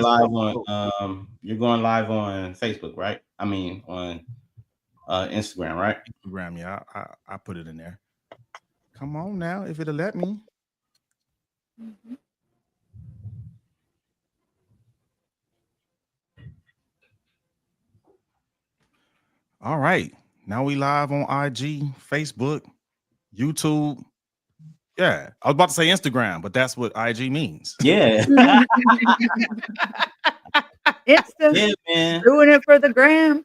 going live on you're going live on Facebook, right? I mean on Instagram, right? Instagram, yeah. I put it in there. Come on now, if it'll let me. All right. Now we live on IG, Facebook, YouTube. Yeah. I was about to say Instagram, but that's what IG means. Yeah. Insta. Man. Doing it for the gram.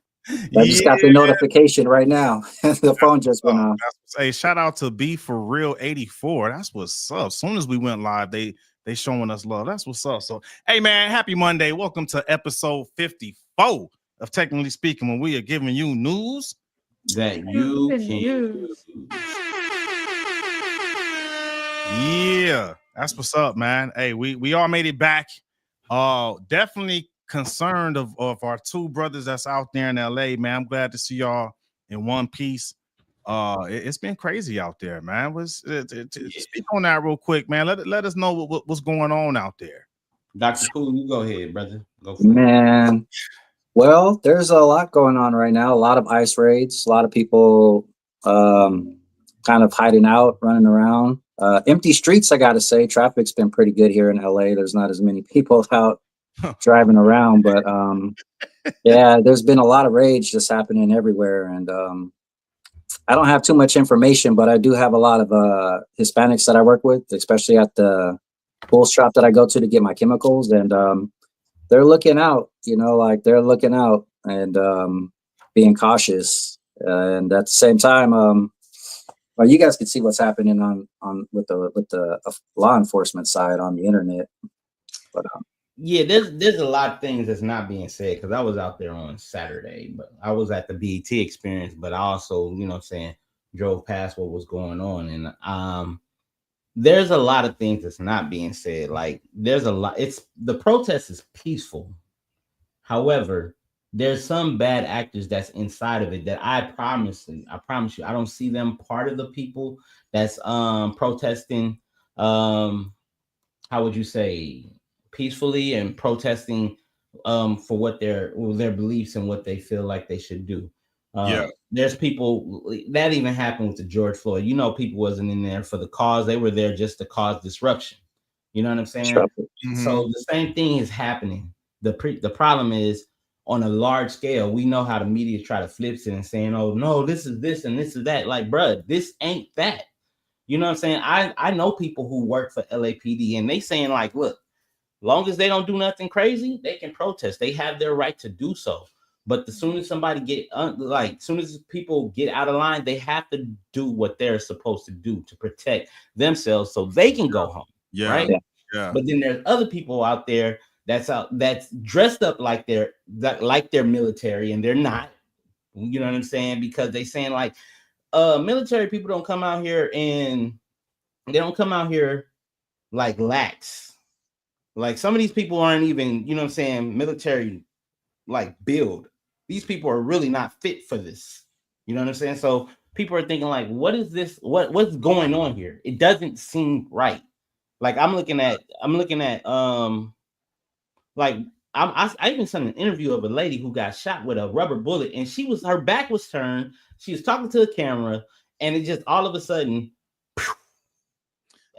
I just got the notification right now. The phone just went off. Hey, shout out to B for Real 84. That's what's up. As soon as we went live, they showing us love. That's what's up. So, hey man, happy Monday. Welcome to episode 54 of Technically Speaking, when we are giving you news that you can use. Yeah, that's what's up, man. Hey, we all made it back. Definitely concerned of our two brothers that's out there in LA, man. I'm glad to see y'all in one piece. It's been crazy out there, man. Speak on that real quick, man. Let us know what's going on out there. Dr. Cool, you go ahead, brother. Go for it. Well, there's a lot going on right now. A lot of ICE raids, a lot of people kind of hiding out, running around. Empty streets, I gotta say. Traffic's been pretty good here in LA. There's not as many people out driving around, but yeah, there's been a lot of rage just happening everywhere. And I don't have too much information, but I do have a lot of Hispanics that I work with, especially at the bull shop that I go to get my chemicals. And they're looking out, they're looking out and being cautious. And at the same time, well, you guys can see what's happening on with the law enforcement side on the internet. But yeah, there's a lot of things that's not being said, because I was out there on Saturday, but I was at the BET experience, but I also, drove past what was going on. And there's a lot of things that's not being said. Like there's a lot, the protest is peaceful. However, there's some bad actors that's inside of it that I promise you, I don't see them part of the people that's protesting, how would you say, peacefully and protesting for what their beliefs and what they feel like they should do. There's people that even happened with the George Floyd. People wasn't in there for the cause. They were there just to cause disruption. You know what I'm saying? Mm-hmm. So the same thing is happening. The problem is, on a large scale, we know how the media try to flip it and saying, oh no, this is this and this is that. Like, bruh, this ain't that. You know what I'm saying? I know people who work for LAPD and they saying like, look, long as they don't do nothing crazy, they can protest. They have their right to do so. But as soon as somebody soon as people get out of line, they have to do what they're supposed to do to protect themselves so they can go home. Yeah. Right. Yeah. But then there's other people out there that's dressed up like they're military, and they're not. You know what I'm saying? Because they saying like military people don't come out here and they don't come out here like lax. Like some of these people aren't even, you know what I'm saying, military like build. These people are really not fit for this. You know what I'm saying? So people are thinking like, what is this? What's going on here? It doesn't seem right. Like I'm looking at like I even saw an interview of a lady who got shot with a rubber bullet, and her back was turned. She was talking to the camera, and it just all of a sudden,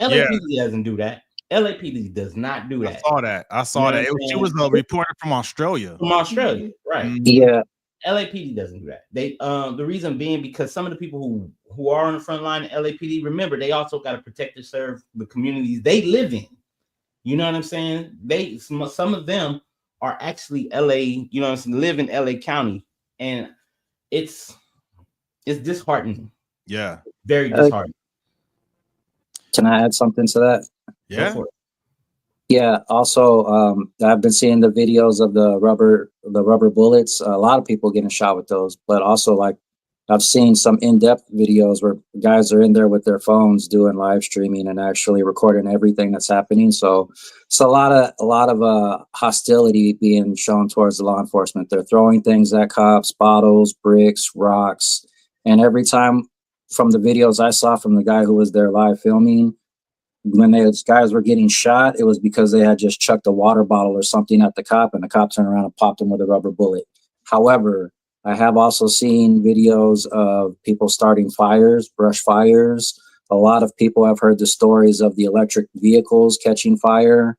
LAPD doesn't do that. LAPD does not do that. I saw that. She was a reporter from Australia. From Australia, right? Yeah. LAPD doesn't do that. They the reason being because some of the people who are on the front line of LAPD, remember, they also got to protect and serve the communities they live in. You know what I'm saying? Some of them are actually LA, you know what I'm saying, live in LA County, and it's disheartening. Yeah. Very disheartening. Can I add something to that? Yeah. Yeah. Also, I've been seeing the videos of the rubber bullets. A lot of people getting shot with those, but also like I've seen some in-depth videos where guys are in there with their phones doing live streaming and actually recording everything that's happening. So it's a lot of hostility being shown towards the law enforcement. They're throwing things at cops, bottles, bricks, rocks, and every time from the videos I saw from the guy who was there live filming, when those guys were getting shot, it was because they had just chucked a water bottle or something at the cop, and the cop turned around and popped him with a rubber bullet. However, I have also seen videos of people starting fires, brush fires. A lot of people have heard the stories of the electric vehicles catching fire.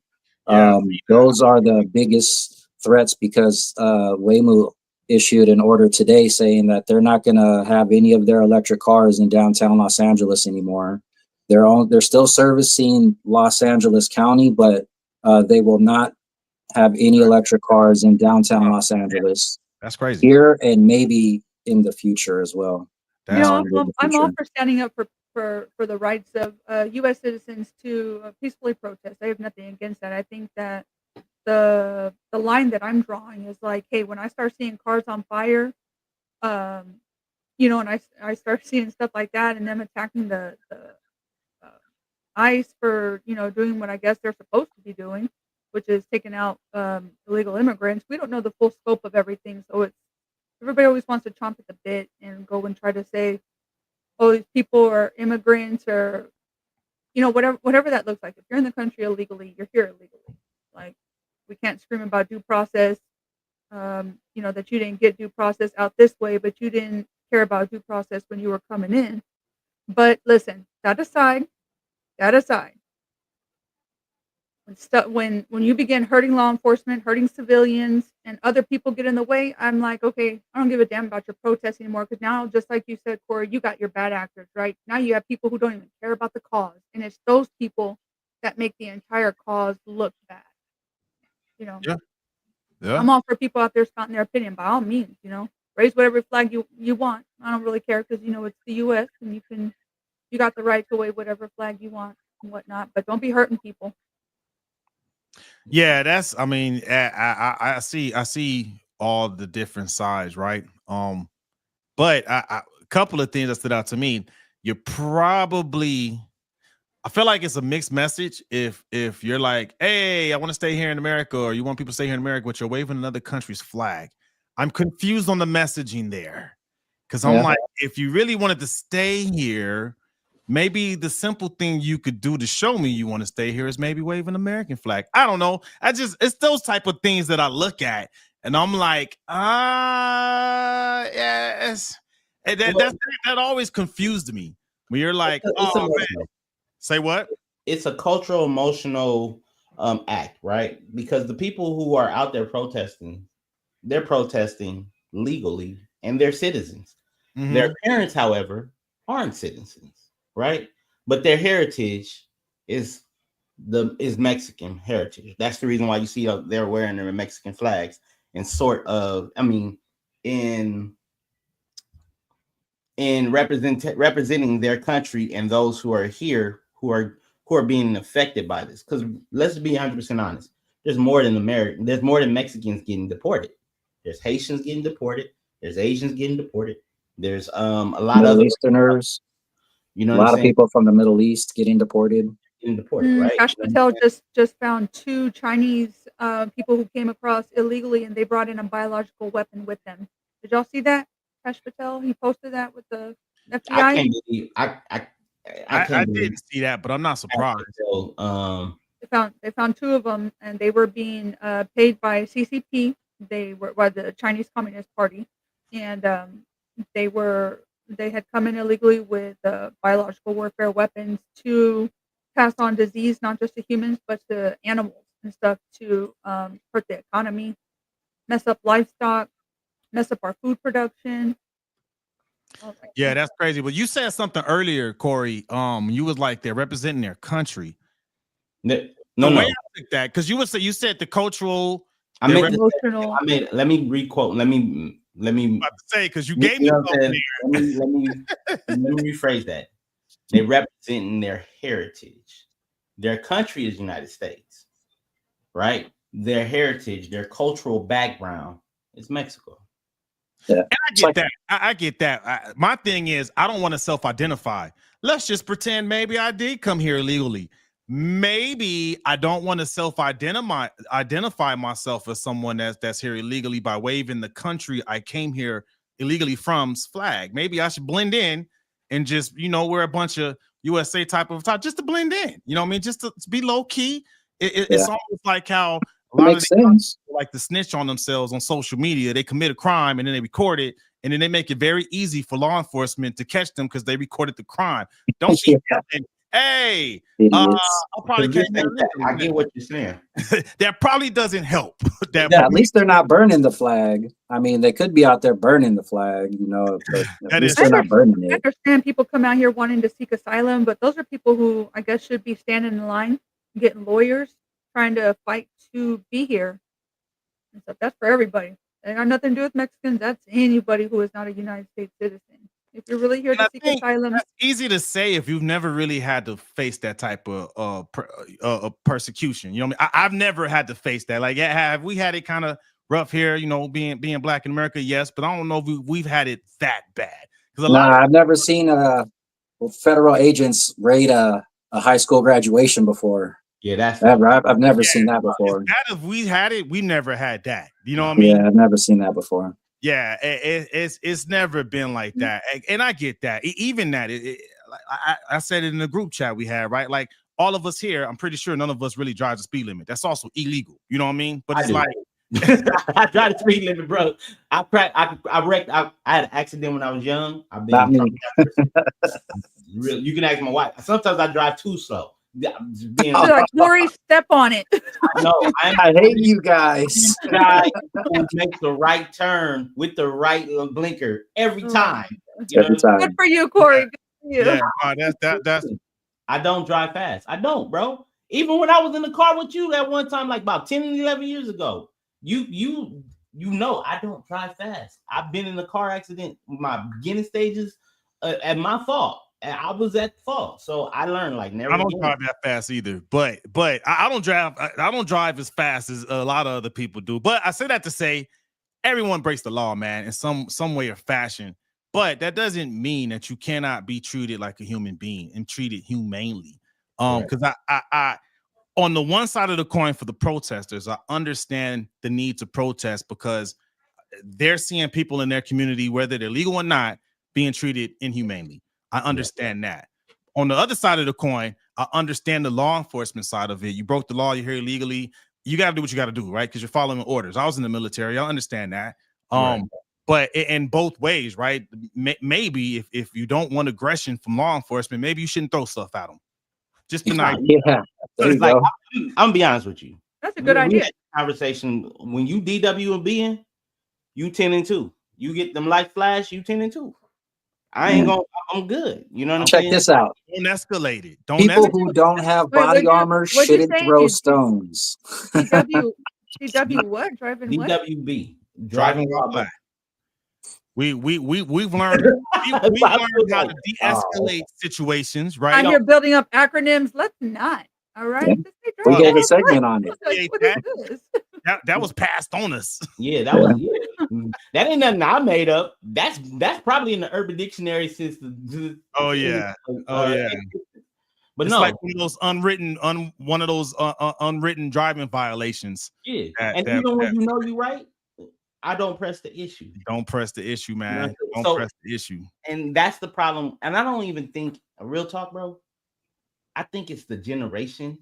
Yeah. Those are the biggest threats because Waymo issued an order today saying that they're not going to have any of their electric cars in downtown Los Angeles anymore. They're still servicing Los Angeles County, but they will not have any electric cars in downtown Los Angeles. That's crazy. Here and maybe in the future as well. I'm all for standing up for the rights of U.S. citizens to peacefully protest. I have nothing against that. I think that the line that I'm drawing is like, hey, when I start seeing cars on fire, and I start seeing stuff like that, and them attacking the ICE for doing what I guess they're supposed to be doing, which is taking out illegal immigrants. We don't know the full scope of everything, so everybody always wants to chomp at the bit and go and try to say, oh, these people are immigrants or whatever that looks like. If you're in the country illegally, you're here illegally. Like, we can't scream about due process, that you didn't get due process out this way, but you didn't care about due process when you were coming in. But listen, that aside, when you begin hurting law enforcement, hurting civilians, and other people get in the way, I'm like, okay, I don't give a damn about your protests anymore, because now, just like you said, Corey, you got your bad actors, right? Now you have people who don't even care about the cause, and it's those people that make the entire cause look bad. Yeah. I'm all for people out there spouting their opinion, by all means, raise whatever flag you want. I don't really care, because it's the U.S. and you got the right to wave whatever flag you want and whatnot, but don't be hurting people. Yeah, I see all the different sides, right? But a couple of things that stood out to me. I feel like it's a mixed message if you're like, hey, I want to stay here in America, or you want people to stay here in America, but you're waving another country's flag. I'm confused on the messaging there, because I'm like, if you really wanted to stay here, maybe the simple thing you could do to show me you want to stay here is maybe wave an American flag. I don't know. It's those type of things that I look at, and I'm like, yes. And that always confused me when you're like, oh man. Say what? It's a cultural, emotional act, right? Because the people who are out there protesting, they're protesting legally, and they're citizens. Mm-hmm. Their parents, however, aren't citizens, right? But their heritage is Mexican heritage. That's the reason why you see they're wearing their Mexican flags, and in representing their country and those who are here who are being affected by this. Because let's be 100% honest, there's more than Mexicans getting deported. There's Haitians getting deported. There's Asians getting deported. There's a lot of Middle Easterners. A lot of people from the Middle East getting deported. Right? Cash Patel just found 2 Chinese people who came across illegally, and they brought in a biological weapon with them. Did y'all see that? Cash Patel, he posted that with the FBI. I didn't see that, but I'm not surprised. They found 2 of them, and they were being paid by CCP. They were the Chinese Communist Party, and they had come in illegally with biological warfare weapons to pass on disease, not just to humans, but to animals and stuff, to hurt the economy, mess up livestock, mess up our food production. Yeah, that's crazy. But you said something earlier, Corey. You was like they're representing their country. No. I think that, because you said the cultural. Let me requote. Let me about to say, because you gave me let me rephrase that. They represent their heritage. Their country is United States, right? Their heritage, their cultural background is Mexico. Yeah. And I get that. My thing is, I don't want to self-identify. Let's just pretend maybe I did come here illegally. Maybe I don't want to identify myself as someone that's here illegally by waving the country I came here illegally from's flag. Maybe I should blend in and just, wear a bunch of, USA type of top, just to blend in. You know what I mean? Just to be low key. It's almost like how a lot of makes sense. like to snitch on themselves on social media. They commit a crime and then they record it, and then they make it very easy for law enforcement to catch them because they recorded the crime. Don't be yelling, hey, I'll probably catch that. I get what you're saying. That probably doesn't help. Yeah, at least they're not burning the flag. I mean, they could be out there burning the flag, you know, but at least they're not burning it. I understand people come out here wanting to seek asylum, but those are people who I guess should be standing in line, getting lawyers, trying to fight to be here. And stuff. That's for everybody. It got nothing to do with Mexicans. That's anybody who is not a United States citizen. If you're really here to seek asylum, that's easy to say if you've never really had to face that type of persecution. You know what I mean? I've never had to face that. Like, have we had it kind of rough here? You know, being black in America, yes, but I don't know if we've had it that bad. I've never seen federal agents raid a high school graduation before. Yeah, I've never seen that before. If we had it, we never had that. You know what I mean? Yeah, I've never seen that before. Yeah, it's never been like that, and I get that. Even that, I said it in the group chat we had, right? Like all of us here, I'm pretty sure none of us really drive the speed limit. That's also illegal. You know what I mean? But it's like I drive the speed limit, bro. I wrecked. I had an accident when I was young. I've been. You can ask my wife. Sometimes I drive too slow. Like Lori, step on it. No, I hate you guys. Guy who makes the right turn with the right blinker every time. Every time. Good for you, Corey. Good for you. Yeah, that's. I don't drive fast. I don't, bro. Even when I was in the car with you that one time, like about 10 and 11 years ago, you know I don't drive fast. I've been in a car accident, my beginning stages, at my fault. I was at fault, so I learned like never. I don't drive that fast either, but I don't drive. I don't drive as fast as a lot of other people do. But I say that to say, everyone breaks the law, man, in some way or fashion. But that doesn't mean that you cannot be treated like a human being and treated humanely. Because I on the one side of the coin for the protesters, I understand the need to protest because they're seeing people in their community, whether they're legal or not, being treated inhumanely. I understand that. On the other side of the coin, I understand the law enforcement side of it. You broke the law, you're here illegally. You got to do what you got to do, right? Because you're following orders. I was in the military. I understand that. But in both ways, right? Maybe if you don't want aggression from law enforcement, maybe you shouldn't throw stuff at them. Just tonight. Yeah. It's like, I'm gonna be honest with you. That's a good idea. Conversation when you DW and being, you 10-2. You get them light flash, you 10-2. I ain't gonna. I'm good. You know what I'm saying? Check this out. Don't escalate it. People who don't have body armor shouldn't throw stones. DW what? Driving what? DWB. Driving while black. We've learned how to de-escalate situations, right? I'm here building up acronyms. Let's not. All right. Yeah. We gave a segment on it. That was passed on us. Yeah, that was. Yeah. That ain't nothing I made up. That's probably in the Urban Dictionary since the. Oh yeah. But it's no, like one of those unwritten driving violations. Yeah, even when you know you're right, I don't press the issue. Don't press the issue, man. Don't press the issue. And that's the problem. And I don't even think a real talk, bro. I think it's the generation.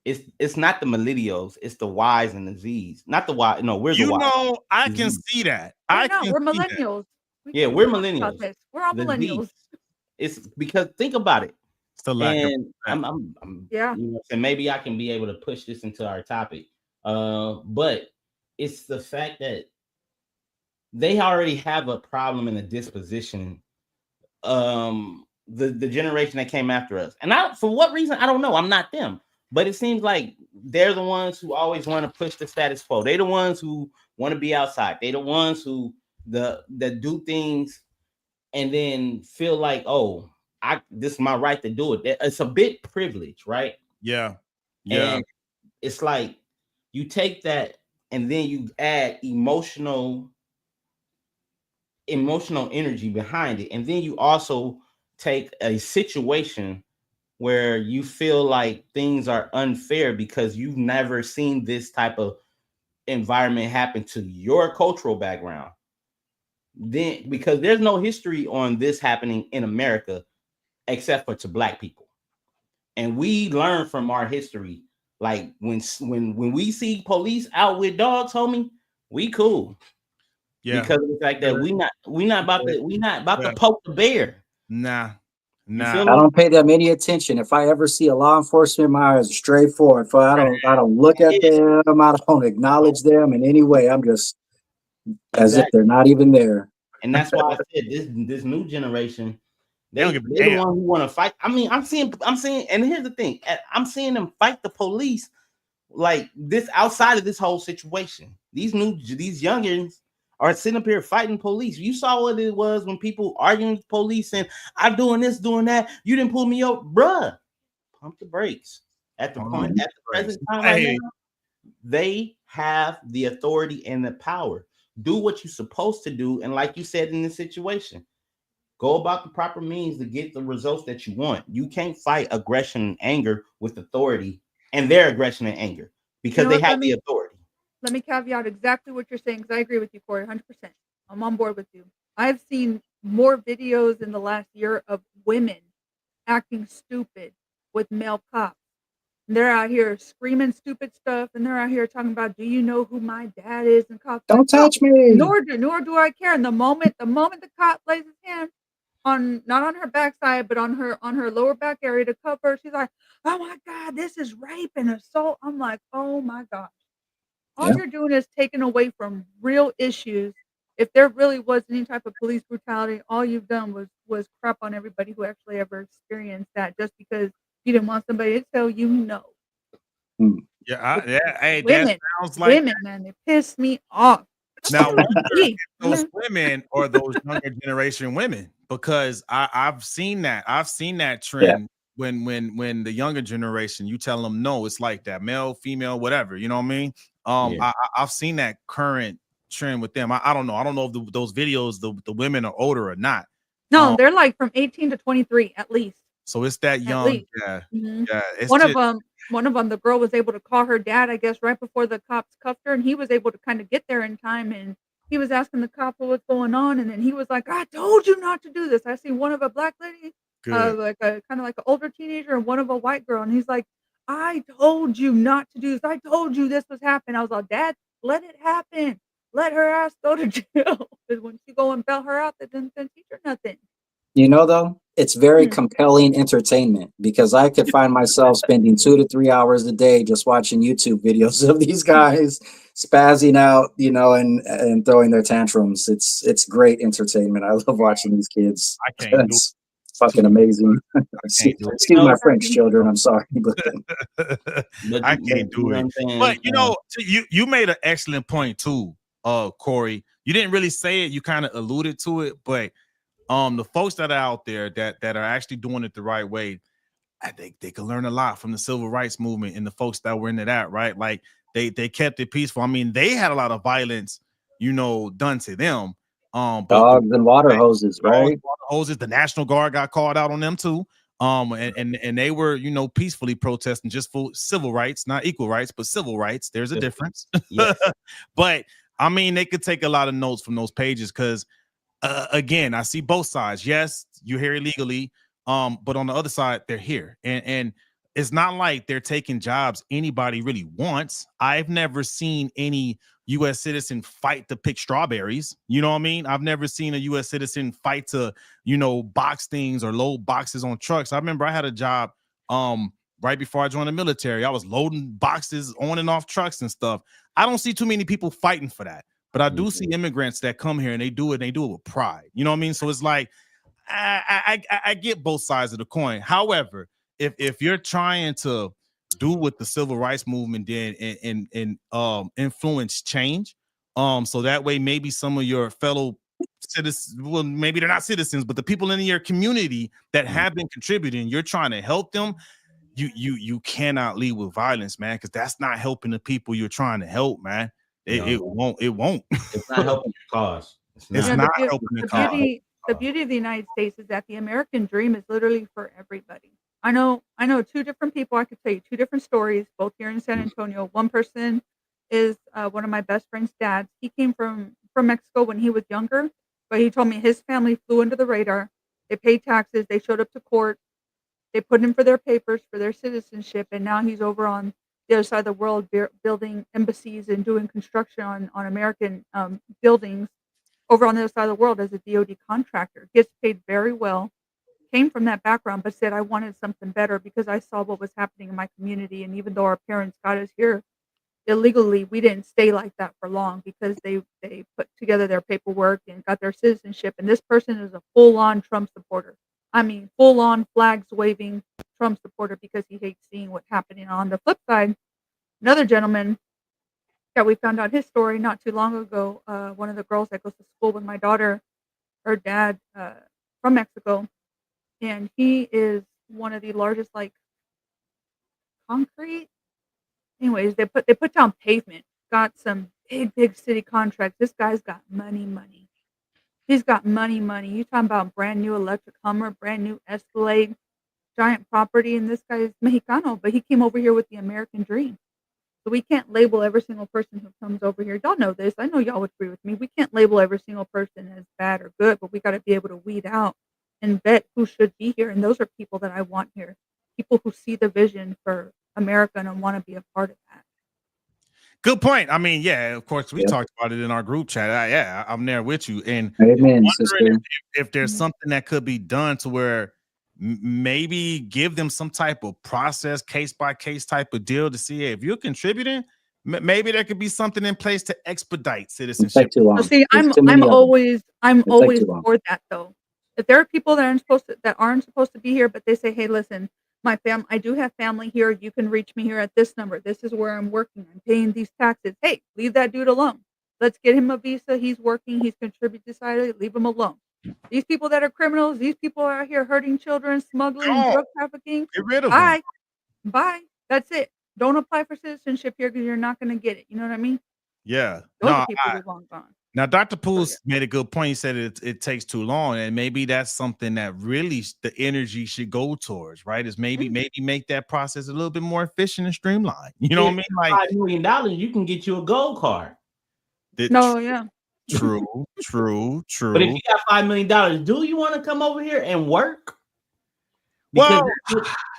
It's not the millennials, it's the Y's and the Z's. Not the Y. No, we're the Y. You know, I can see that. We're millennials. We're millennials. We're all millennials. It's because think about it. It's the lack of yeah. You know, and maybe I can be able to push this into our topic. But it's the fact that they already have a problem in a disposition. The generation that came after us, and for what reason I don't know. I'm not them. But it seems like they're the ones who always want to push the status quo. They're the ones who want to be outside. They're the ones who that do things and then feel like, oh, this is my right to do it. It's a bit privilege, right? Yeah. And it's like you take that and then you add emotional energy behind it. And then you also take a situation where you feel like things are unfair because you've never seen this type of environment happen to your cultural background. Then, because there's no history on this happening in America except for to black people. And we learn from our history. Like when we see police out with dogs, homie, we cool. Yeah. Because of the fact that we not about to poke the bear. Nah. I don't pay them any attention. If I ever see a law enforcement, my eyes are straight forward. I don't look at them. I don't acknowledge them in any way. I'm just as if they're not even there. And that's why I said this new generation, They they're the one who want to fight. I mean, I'm seeing, and here's the thing, I'm seeing them fight the police like this outside of this whole situation. These youngins are sitting up here fighting police. You saw what it was when people arguing with police and I'm doing this, doing that. You didn't pull me up, bruh. Pump the brakes. At the present time right now, they have the authority and the power. Do what you're supposed to do, and like you said in this situation, go about the proper means to get the results that you want. You can't fight aggression and anger with authority and their aggression and anger because they have the authority. Let me caveat exactly what you're saying because I agree with you, Corey, 100%. I'm on board with you. I've seen more videos in the last year of women acting stupid with male cops. And they're out here screaming stupid stuff, and they're out here talking about, "Do you know who my dad is?" And cops don't touch me. Nor do I care. And the moment the cop lays his hand on not on her backside, but on her lower back area to cover, she's like, "Oh my God, this is rape and assault." I'm like, "Oh my gosh." All you're doing is taking away from real issues. If there really was any type of police brutality, all you've done was crap on everybody who actually ever experienced that just because you didn't want somebody to tell you no. Hey, women, that sounds like man, they piss me off. Now, those women or those younger generation women, because I've seen that. I've seen that trend when the younger generation, you tell them no, it's like that, male, female, whatever. You know what I mean? I've seen that current trend with them. I don't know. I don't know if those videos, the women are older or not. No, they're like from 18 to 23 at least. So it's that young. Yeah. Mm-hmm. Yeah. One of them, the girl was able to call her dad, I guess, right before the cops cuffed her, and he was able to kind of get there in time. And he was asking the cop what was going on, and then he was like, "I told you not to do this." I see one of a black lady, like a kind of like an older teenager, and one of a white girl, and he's like, "I told you not to do this. I told you this was happening." I was like, "Dad, let it happen. Let her ass go to jail." Because when she go and bail her out, that doesn't teach her nothing. You know, though, it's very compelling entertainment because I could find myself spending 2 to 3 hours a day just watching YouTube videos of these guys spazzing out, you know, and throwing their tantrums. It's great entertainment. I love watching these kids. I can't It's fucking amazing. Excuse my French, children. I'm sorry, but I can't do it. But you know, you made an excellent point too, Corey. You didn't really say it. You kind of alluded to it, but the folks that are out there that are actually doing it the right way, I think they can learn a lot from the civil rights movement and the folks that were into that, right? Like they kept it peaceful. I mean, they had a lot of violence, you know, done to them. Dogs and water hoses, right? Water hoses. The National Guard got called out on them too. And they were, you know, peacefully protesting just for civil rights, not equal rights, but civil rights. There's a difference. Yes. But I mean, they could take a lot of notes from those pages because again, I see both sides. Yes, you're here illegally, but on the other side, they're here, and it's not like they're taking jobs anybody really wants. I've never seen any U.S. citizen fight to pick strawberries. You know what I mean? I've never seen a U.S. citizen fight to, you know, box things or load boxes on trucks. I remember I had a job right before I joined the military. I was loading boxes on and off trucks and stuff. I don't see too many people fighting for that. But I do see immigrants that come here and they do it with pride. You know what I mean? So it's like I get both sides of the coin. However, if you're trying to do what the civil rights movement did and influence change, so that way maybe some of your fellow citizens, well, maybe they're not citizens, but the people in your community that have been contributing, you're trying to help them. You cannot lead with violence, man, because that's not helping the people you're trying to help, man. It won't. It's not helping the cause. It's not helping the cause. The beauty of the United States is that the American dream is literally for everybody. I know two different people. I could tell you two different stories, both here in San Antonio. One person is one of my best friend's dads. He came from Mexico when he was younger, but he told me his family flew under the radar. They paid taxes. They showed up to court. They put in for their papers for their citizenship, and now he's over on the other side of the world building embassies and doing construction on American buildings over on the other side of the world as a DoD contractor. Gets paid very well. Came from that background, but said I wanted something better because I saw what was happening in my community, and even though our parents got us here illegally, we didn't stay like that for long because they put together their paperwork and got their citizenship. And this person is a full-on Trump supporter. I mean, full-on flags waving Trump supporter because he hates seeing what's happening. On the flip side, another gentleman that we found out his story not too long ago, one of the girls that goes to school with my daughter, her dad from Mexico, and he is one of the largest like concrete. Anyways, they put down pavement, got some big city contracts. This guy's got money. He's got money. You talking about brand new electric Hummer, brand new Escalade, giant property, and this guy is Mexicano, but he came over here with the American dream. So we can't label every single person who comes over here. Y'all know this. I know y'all would agree with me. We can't label every single person as bad or good, but we got to be able to weed out and vet who should be here. And those are people that I want here. People who see the vision for America and want to be a part of that. Good point. I mean, yeah, of course, we talked about it in our group chat. I'm there with you. And Amen, wondering if there's something that could be done to where maybe give them some type of process, case by case type of deal to see if you're contributing. Maybe there could be something in place to expedite citizenship. So see, I'm always for that though. If there are people that aren't supposed to be here, but they say, hey, listen, I do have family here. You can reach me here at this number. This is where I'm working. I'm paying these taxes. Hey, leave that dude alone. Let's get him a visa. He's working. He's contributing to society. Leave him alone. These people that are criminals, these people are out here hurting children, smuggling, drug trafficking. Get rid of them. Bye. That's it. Don't apply for citizenship here because you're not going to get it. You know what I mean? Yeah. Those are people who've long gone. Now, Dr. Poole made a good point. He said it takes too long, and maybe that's something that really the energy should go towards, right? Is maybe make that process a little bit more efficient and streamlined. You know what I mean? Like $5 million, you can get you a gold card. True. But if you got $5 million, do you want to come over here and work? Because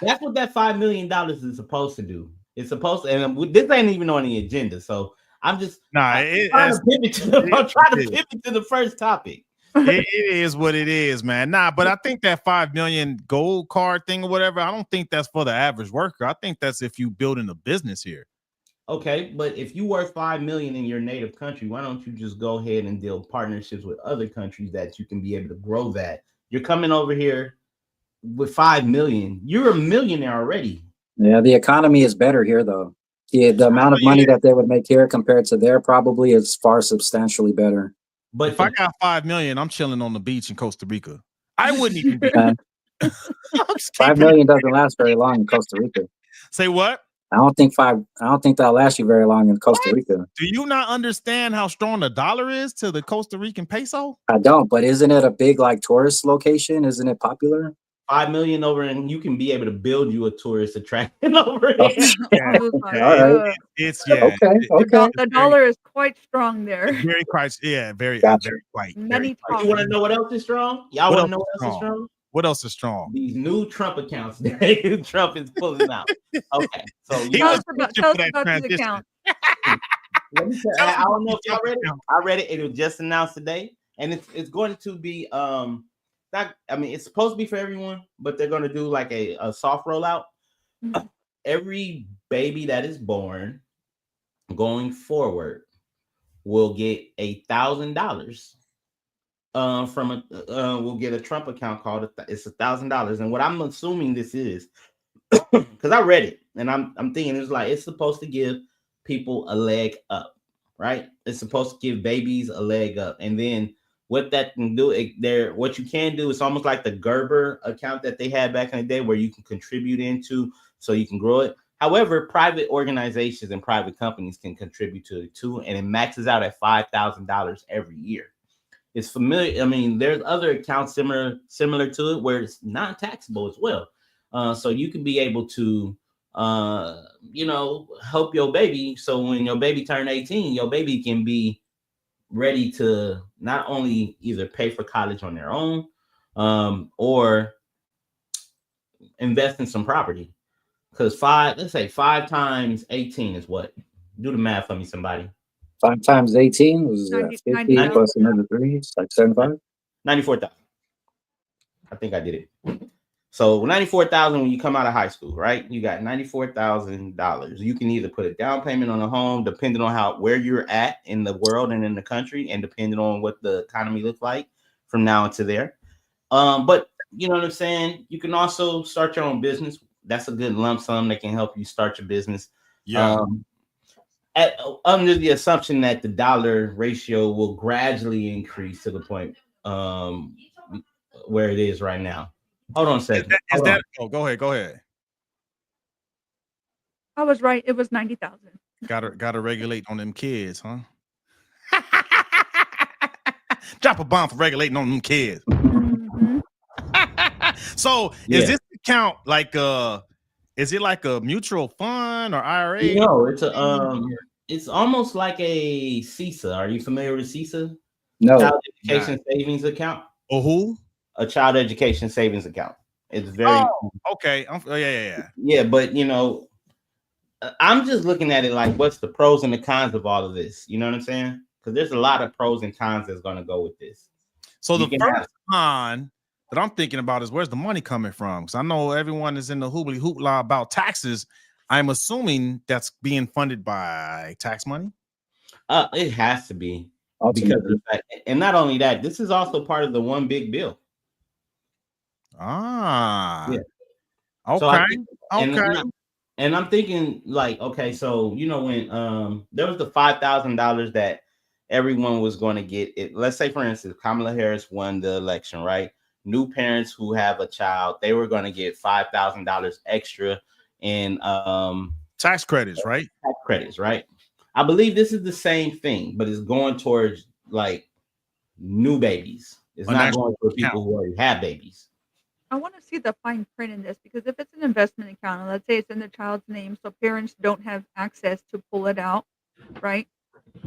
that's what that $5 million is supposed to do. It's supposed to, and this ain't even on the agenda. So I'm just trying to pivot to the first topic. It is what it is, man. But I think that 5 million gold card thing or whatever, I don't think that's for the average worker. I think that's if you building a business here. Okay, but if you worth 5 million in your native country, why don't you just go ahead and deal partnerships with other countries that you can be able to grow that? You're coming over here with 5 million. You're a millionaire already. Yeah, the economy is better here, though. Yeah, the amount of money that they would make here compared to there probably is far substantially better. But if I got 5 million, I'm chilling on the beach in Costa Rica. I wouldn't even be. 5 million doesn't last very long in Costa Rica. Say what? I don't think that'll last you very long in Costa Rica. Do you not understand how strong the dollar is to the Costa Rican peso? I don't, but isn't it a big like tourist location? Isn't it popular? 5 million over, and you can be able to build you a tourist attraction over here. All right. The dollar is quite strong there. Very quite, very quite. Many you want to know what else is strong? Y'all want to know what else is strong? What else is strong? These new Trump accounts Trump is pulling out. Okay, so tell us about these accounts. Let me tell you, I don't know if y'all read it. I read it. It was just announced today, and it's going to be it's supposed to be for everyone, but they're going to do like a soft rollout. Mm-hmm. Every baby that is born going forward will get $1,000 from we'll get a Trump account called it's $1,000. And what I'm assuming this is, because I read it and I'm thinking it's supposed to give people a leg up, right? It's supposed to give babies a leg up, and then what that can do, what you can do is almost like the Gerber account that they had back in the day, where you can contribute into so you can grow it. However, private organizations and private companies can contribute to it too, and it maxes out at $5,000 every year. It's familiar. I mean, there's other accounts similar to it where it's non-taxable as well. So you can be able to, help your baby. So when your baby turn 18, your baby can be ready to not only either pay for college on their own, or invest in some property. Because let's say 5 times 18 is what? Do the math for me, somebody. 5 times 18 was 50 90,000. plus another 3. It's like 75. 94,000. I think I did it. So 94,000 when you come out of high school, right? You got $94,000. You can either put a down payment on a home, depending on where you're at in the world and in the country, and depending on what the economy looks like from now into there. But you know what I'm saying? You can also start your own business. That's a good lump sum that can help you start your business. Yeah. Under the assumption that the dollar ratio will gradually increase to the point where it is right now. Hold on a second. Oh, go ahead. I was right. It was 90,000. Gotta regulate on them kids, huh? Drop a bomb for regulating on them kids. Mm-hmm. So is this account like is it like a mutual fund or IRA? No, it's almost like a CISA. Are you familiar with CISA? No. Child Education Savings Account. Oh, who? A child education savings account. It's very okay. Yeah. Yeah, but you know, I'm just looking at it like, what's the pros and the cons of all of this? You know what I'm saying? Because there's a lot of pros and cons that's going to go with this. So the first con that I'm thinking about is, where's the money coming from? Because I know everyone is in the hoopla about taxes. I'm assuming that's being funded by tax money. It has to be, because of the fact, and not only that, this is also part of the one big bill. Yeah. Okay. So and I'm thinking like, okay, so you know when there was the $5,000 that everyone was going to get it. Let's say, for instance, Kamala Harris won the election, right? New parents who have a child, they were going to get $5,000 extra in tax credits, right? Tax credits, right? I believe this is the same thing, but it's going towards like new babies. It's not going for people who already have babies. I want to see the fine print in this, because if it's an investment account, and let's say it's in the child's name, so parents don't have access to pull it out, right?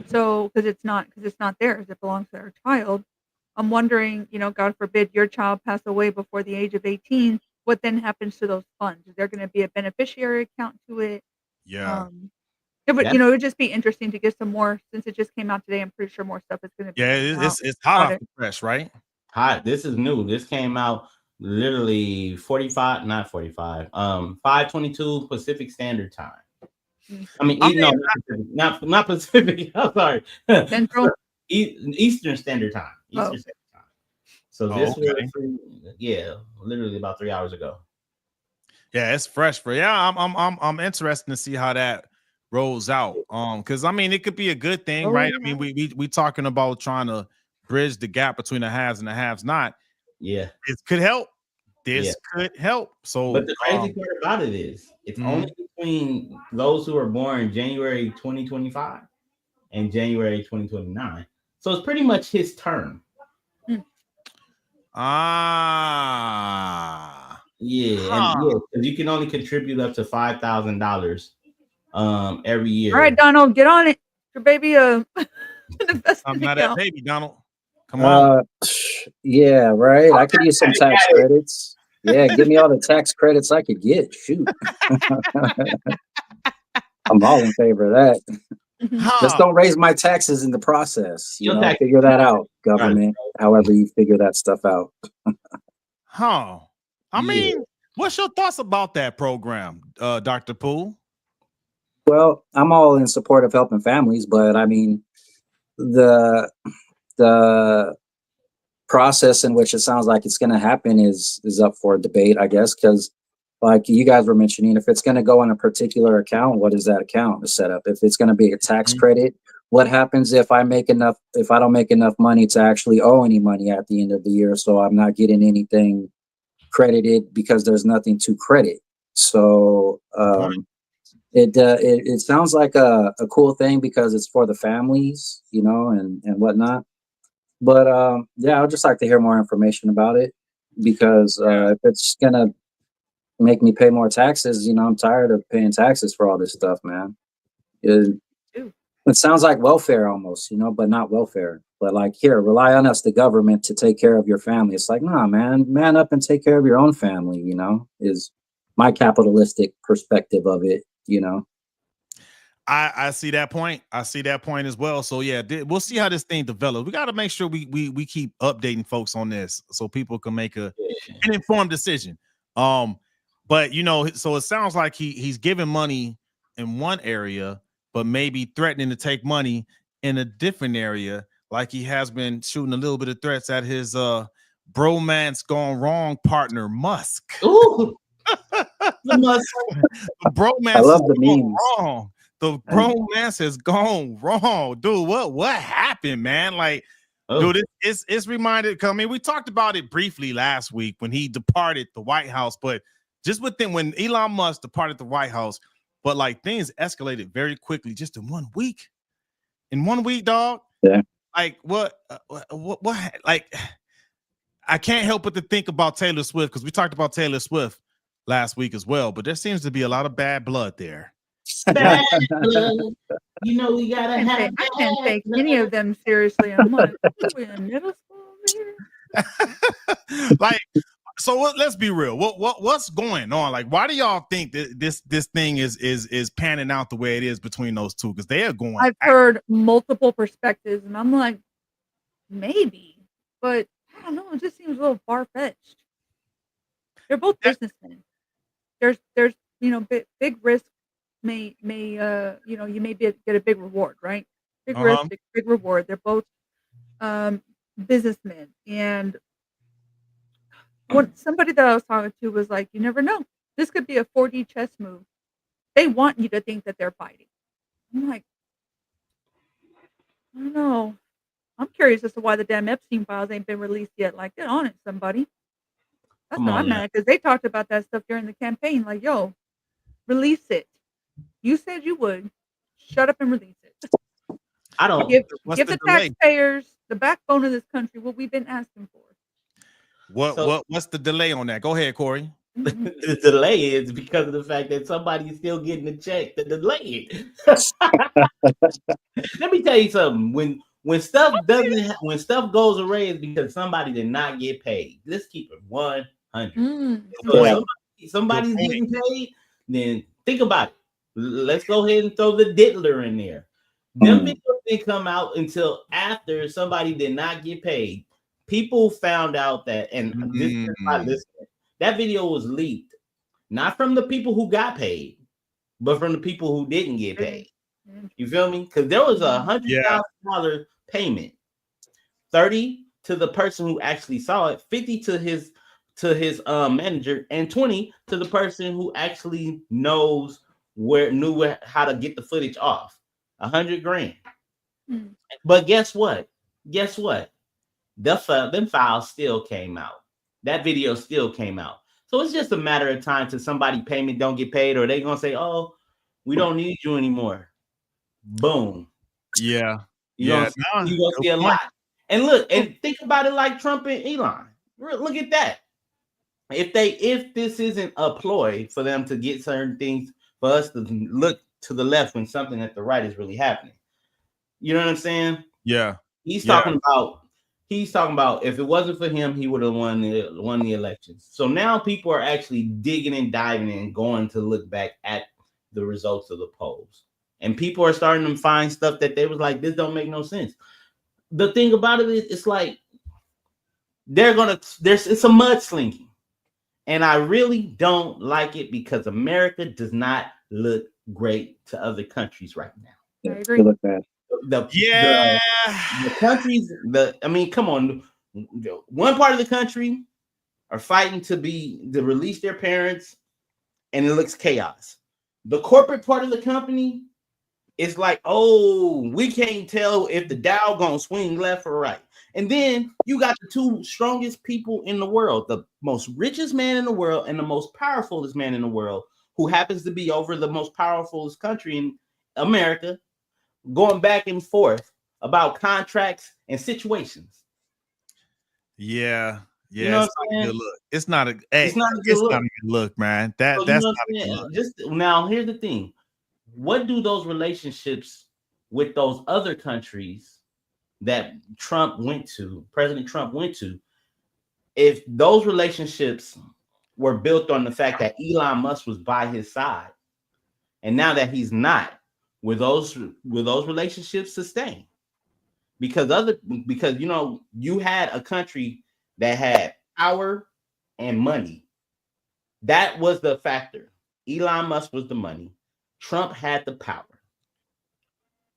So because it's not theirs, it belongs to their child. I'm wondering, you know, God forbid your child pass away before the age of 18, what then happens to those funds? Is there going to be a beneficiary account to it? Yeah. It would, you know, it would just be interesting to get some more, since it just came out today. I'm pretty sure more stuff is going to be. Yeah, it's hot off the press, right? Hot. This is new. This came out literally 5:22 Pacific Standard Time. I mean, not Pacific. I'm sorry. Central. Eastern Standard Time. Standard Time. So this was, literally about 3 hours ago. Yeah, it's fresh, but yeah, I'm interested to see how that rolls out. Because I mean, it could be a good thing, right? I mean, we talking about trying to bridge the gap between the haves and the haves not. Yeah, it could help. This could help. So, but the crazy part about it is, it's only between those who are born January 2025 and January 2029. So it's pretty much his term. Yeah, because you can only contribute up to $5,000 every year. All right, Donald, get on it. Your baby I'm not that baby, Donald. Come on. Yeah, right. I could use some tax credits. Yeah, give me all the tax credits I could get. Shoot. I'm all in favor of that. Just don't raise my taxes in the process. You know, figure that out, government. However you figure that stuff out. I mean, what's your thoughts about that program, Dr. Poole? Well, I'm all in support of helping families, but I mean, the process in which it sounds like it's going to happen is up for debate, I guess, because like you guys were mentioning, if it's going to go on a particular account, what is that account set up? If it's going to be a tax credit, what happens if I don't make enough money to actually owe any money at the end of the year, so I'm not getting anything credited because there's nothing to credit? So it sounds like a cool thing because it's for the families, you know, and whatnot. But yeah, I'd just like to hear more information about it, because if it's gonna make me pay more taxes, you know, I'm tired of paying taxes for all this stuff, man. It sounds like welfare almost, you know, but not welfare. But like, here, rely on us, the government, to take care of your family. It's like, nah, man up and take care of your own family, is my capitalistic perspective of it, I see that point. I see that point as well. So yeah, we'll see how this thing develops. We got to make sure we keep updating folks on this so people can make an informed decision. But so it sounds like he's giving money in one area, but maybe threatening to take money in a different area, like he has been shooting a little bit of threats at his bromance gone wrong partner Musk. Ooh, the Musk. The bromance I love is the gone memes. wrong. The bromance has gone wrong, dude. What happened, man? Like, dude, it's reminded. I mean, we talked about it briefly last week when he departed the White House, but just within when Elon Musk departed the White House, but like things escalated very quickly just in 1 week. In 1 week, dog. Yeah. Like what? Like, I can't help but to think about Taylor Swift because we talked about Taylor Swift last week as well. But there seems to be a lot of bad blood there. Bad blood. We gotta have. I can't take any of them seriously. I'm like, are we in middle school here? Like, so let's be real. What's going on? Like, why do y'all think that this thing is panning out the way it is between those two? Because they are going. I've heard multiple perspectives, and I'm like, maybe, but I don't know. It just seems a little far fetched. They're both businessmen. There's big risk. May you may get a big reward, right? Big risk, big reward. They're both businessmen, and somebody that I was talking to was like, you never know. This could be a 4D chess move. They want you to think that they're fighting. I'm like, I don't know. I'm curious as to why the damn Epstein files ain't been released yet. Like, get on it, somebody. That's what I'm mad, because they talked about that stuff during the campaign. Like, yo, release it. You said you would. Shut up and release it. I don't give the taxpayers the backbone of this country what we've been asking for. What's the delay on that? Go ahead, Corey. The delay is because of the fact that somebody's still getting the check to delay it. Let me tell you something. When stuff goes away, it's because somebody did not get paid. Let's keep it 100. So somebody's getting paid, then think about it. Let's go ahead and throw the diddler in there. Them videos didn't come out until after somebody did not get paid. People found out that, and this is not listening. That video was leaked, not from the people who got paid, but from the people who didn't get paid. You feel me? Because there was $100,000 payment, 30 to the person who actually saw it, 50 to his manager, and 20 to the person who actually knew how to get the footage off. $100,000. But guess what? Them files still came out. That video still came out. So it's just a matter of time till somebody payment don't get paid, or they gonna say, "Oh, we don't need you anymore." Boom. Yeah. You're gonna see a lot. And look, and think about it like Trump and Elon. Look at that. If this isn't a ploy for them to get certain things, for us to look to the left when something at the right is really happening. You know what I'm saying? Yeah. He's talking about if it wasn't for him, he would have won the elections. So now people are actually digging and diving and going to look back at the results of the polls. And people are starting to find stuff that they was like, this don't make no sense. The thing about it is, it's like it's a mudslinging. And I really don't like it because America does not look great to other countries right now. I agree. Look bad. The countries, come on. One part of the country are fighting to release their parents, and it looks chaos. The corporate part of the company is like, oh, we can't tell if the Dow gonna swing left or right. And then you got the two strongest people in the world, the most richest man in the world and the most powerfulest man in the world, who happens to be over the most powerfulest country in America, going back and forth about contracts and situations. Yeah. You know it's not a good look, man. That's not a good look. Just now, here's the thing. What do those relationships with those other countries that President Trump went to, if those relationships were built on the fact that Elon Musk was by his side, and now that he's not, will those relationships sustain? Because you had a country that had power and money. That was the factor. Elon Musk was the money. Trump had the power.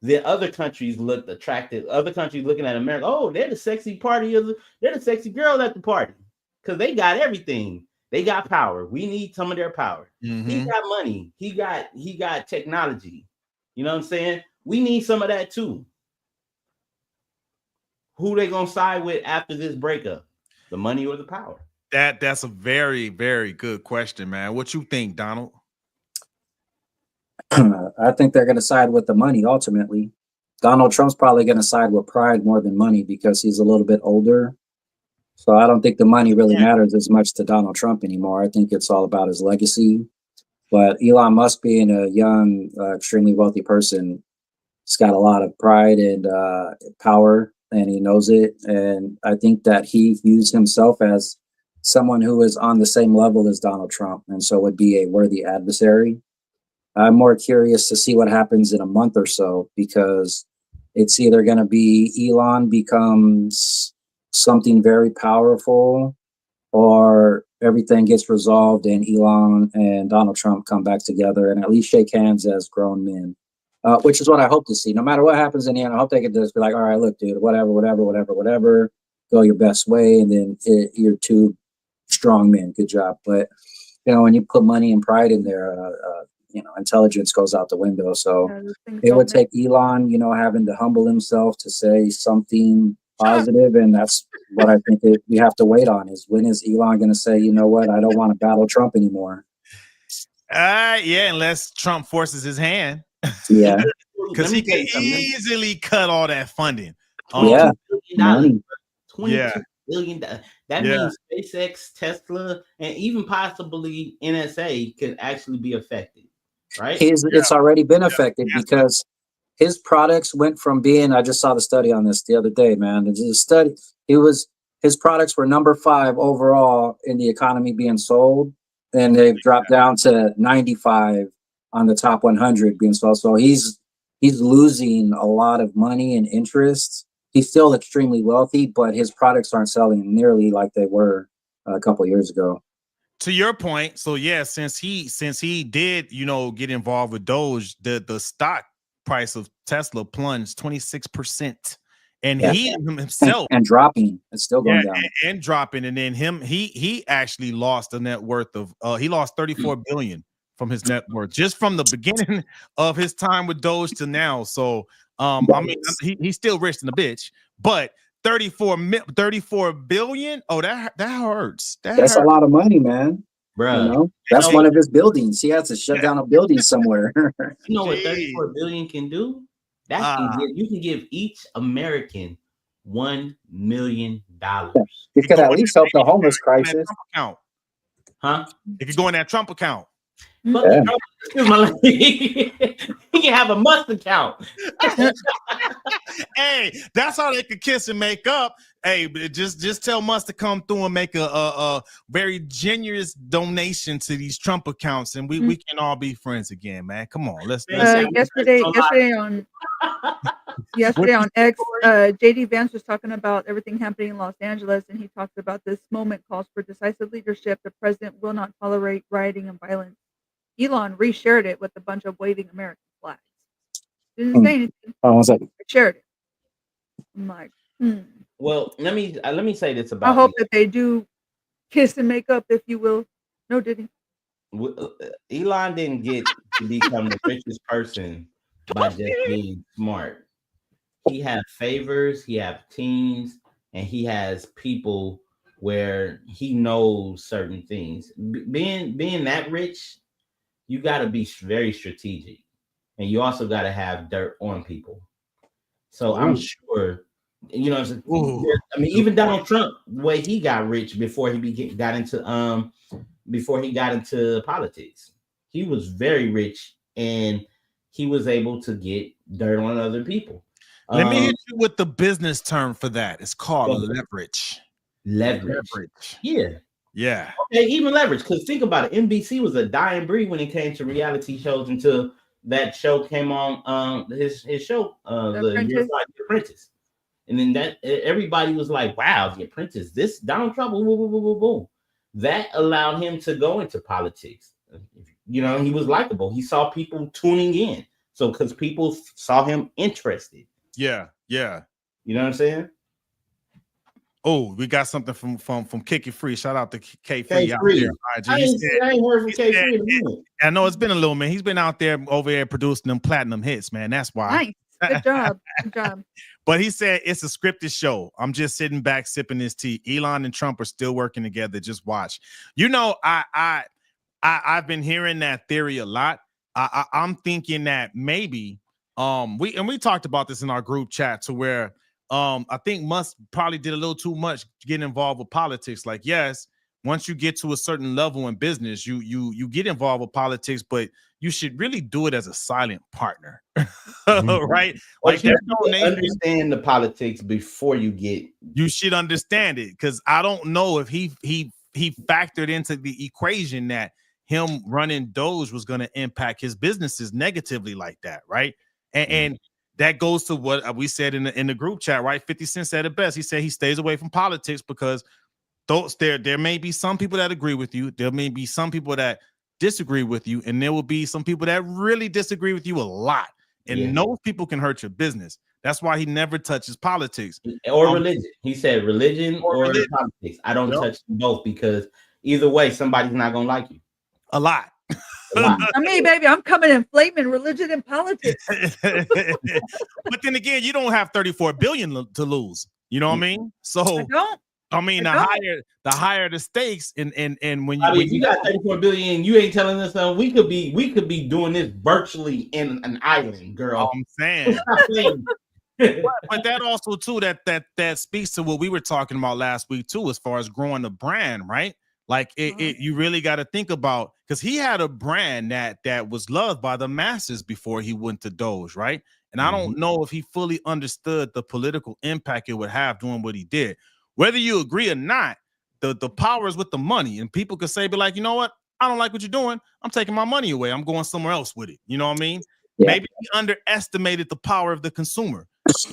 The other countries looked attractive. Other countries looking at America, oh, they're the sexy they're the sexy girl at the party because they got everything. They got power. We need some of their power. Mm-hmm. He got money. He got technology. You know what I'm saying? We need some of that too. Who they gonna side with after this breakup? The money or the power? That's a very, very good question, man. What you think, Donald? I think they're going to side with the money ultimately. Donald Trump's probably going to side with pride more than money because he's a little bit older. So I don't think the money really matters as much to Donald Trump anymore. I think it's all about his legacy. But Elon Musk, being a young, extremely wealthy person, he's got a lot of pride and power, and he knows it. And I think that he views himself as someone who is on the same level as Donald Trump, and so would be a worthy adversary. I'm more curious to see what happens in a month or so, because it's either going to be Elon becomes something very powerful, or everything gets resolved and Elon and Donald Trump come back together and at least shake hands as grown men, which is what I hope to see. No matter what happens in the end, I hope they can just be like, all right, look, dude, whatever, go your best way. And then you're two strong men. Good job. But, when you put money and pride in there, intelligence goes out the window. So it would take Elon, having to humble himself to say something positive. And that's what I think we have to wait on, is when is Elon going to say, you know what, I don't want to battle Trump anymore. Yeah, unless Trump forces his hand. Yeah. Because he can easily cut all that funding. Yeah. $22 Yeah. billion. That means SpaceX, Tesla, and even possibly NSA could actually be affected. Right? It's already been affected because his products went from being, I just saw the study on this the other day, man. His products were number 5 overall in the economy being sold, and they've dropped down to 95 on the top 100 being sold. So he's losing a lot of money and interest. He's still extremely wealthy, but his products aren't selling nearly like they were a couple of years ago. To your point, so yeah, since he did, get involved with Doge, the stock price of Tesla plunged 26%, and he himself and dropping, it's still going down and dropping, and then he actually lost a net worth of he lost 34 billion from his net worth just from the beginning of his time with Doge to now. So I mean, he's still rich in the bitch, but 34 billion. Oh, that hurts. That's a lot of money, man. Bro, that's one of his buildings. He has to shut down a building somewhere. You know what 34 billion can do? You can give each American $1 million. It could at least help the homeless crisis. Huh? It could go in that Trump account. Yeah. He can have a Musk account. Hey, that's how they could kiss and make up. Hey, just tell Musk to come through and make a very generous donation to these Trump accounts, and we can all be friends again, man. Come on, let's yesterday on X, JD Vance was talking about everything happening in Los Angeles, and he talked about this moment calls for decisive leadership. The president will not tolerate rioting and violence. Elon reshared it with a bunch of waving American flags. Didn't say anything. Oh, one second. Shared it. I'm like, Well, let me say this about. I hope that they do kiss and make up, if you will. No, did he? Elon didn't get to become the richest person by just being smart. He has favors, he has teams, and he has people where he knows certain things. Being that rich, you got to be very strategic, and you also got to have dirt on people. So I'm sure, I mean, even Donald Trump, the way he got rich before he got into politics, he was very rich, and he was able to get dirt on other people. Let me hit you with the business term for that. It's called leverage. Leverage. Yeah. Yeah. Okay, even leverage. Because think about it, NBC was a dying breed when it came to reality shows until that show came on. His show, The Apprentice, and then that everybody was like, "Wow, The Apprentice, this Donald Trump, boom, boom, boom, boom, boom." That allowed him to go into politics. You know, he was likable. He saw people tuning in, so because people saw him interested. Yeah. You know what I'm saying? Oh, we got something from Kick It Free. Shout out to K Free out K-Free. there. I ain't heard from K Free in a minute. I know it's been a little minute. He's been out there over there producing them platinum hits, man. That's why. Nice. Good job. Good job. But he said it's a scripted show. I'm just sitting back sipping this tea. Elon and Trump are still working together. Just watch. You know, I've been hearing that theory a lot. I'm thinking that maybe we talked about this in our group chat to where I think Musk probably did a little too much getting involved with politics. Like, yes, once you get to a certain level in business, you get involved with politics, but you should really do it as a silent partner, right? Like, you understand the politics before you get. You should understand it, because I don't know if he factored into the equation that him running Doge was going to impact his businesses negatively like that, right? And that goes to what we said in the group chat, right? 50 Cent said it best. He said he stays away from politics because there may be some people that agree with you. There may be some people that disagree with you. And there will be some people that really disagree with you a lot. And those people can hurt your business. That's why he never touches politics. Or religion. He said religion or politics. I don't touch both, because either way, somebody's not going to like you. A lot. I mean, baby, I'm coming in flaming religion and politics. But then again, you don't have 34 billion to lose. You know what I mean? So I mean, the higher the stakes, and when you got 34 billion, you ain't telling us we could be doing this virtually in an island, girl. I'm saying. but that also too that speaks to what we were talking about last week too, as far as growing the brand, right? Like you really got to think about, because he had a brand that was loved by the masses before he went to Doge, right? And I don't know if he fully understood the political impact it would have doing what he did. Whether you agree or not, the power is with the money, and people could say, be like, you know what? I don't like what you're doing. I'm taking my money away. I'm going somewhere else with it. You know what I mean? Yeah. Maybe he underestimated the power of the consumer.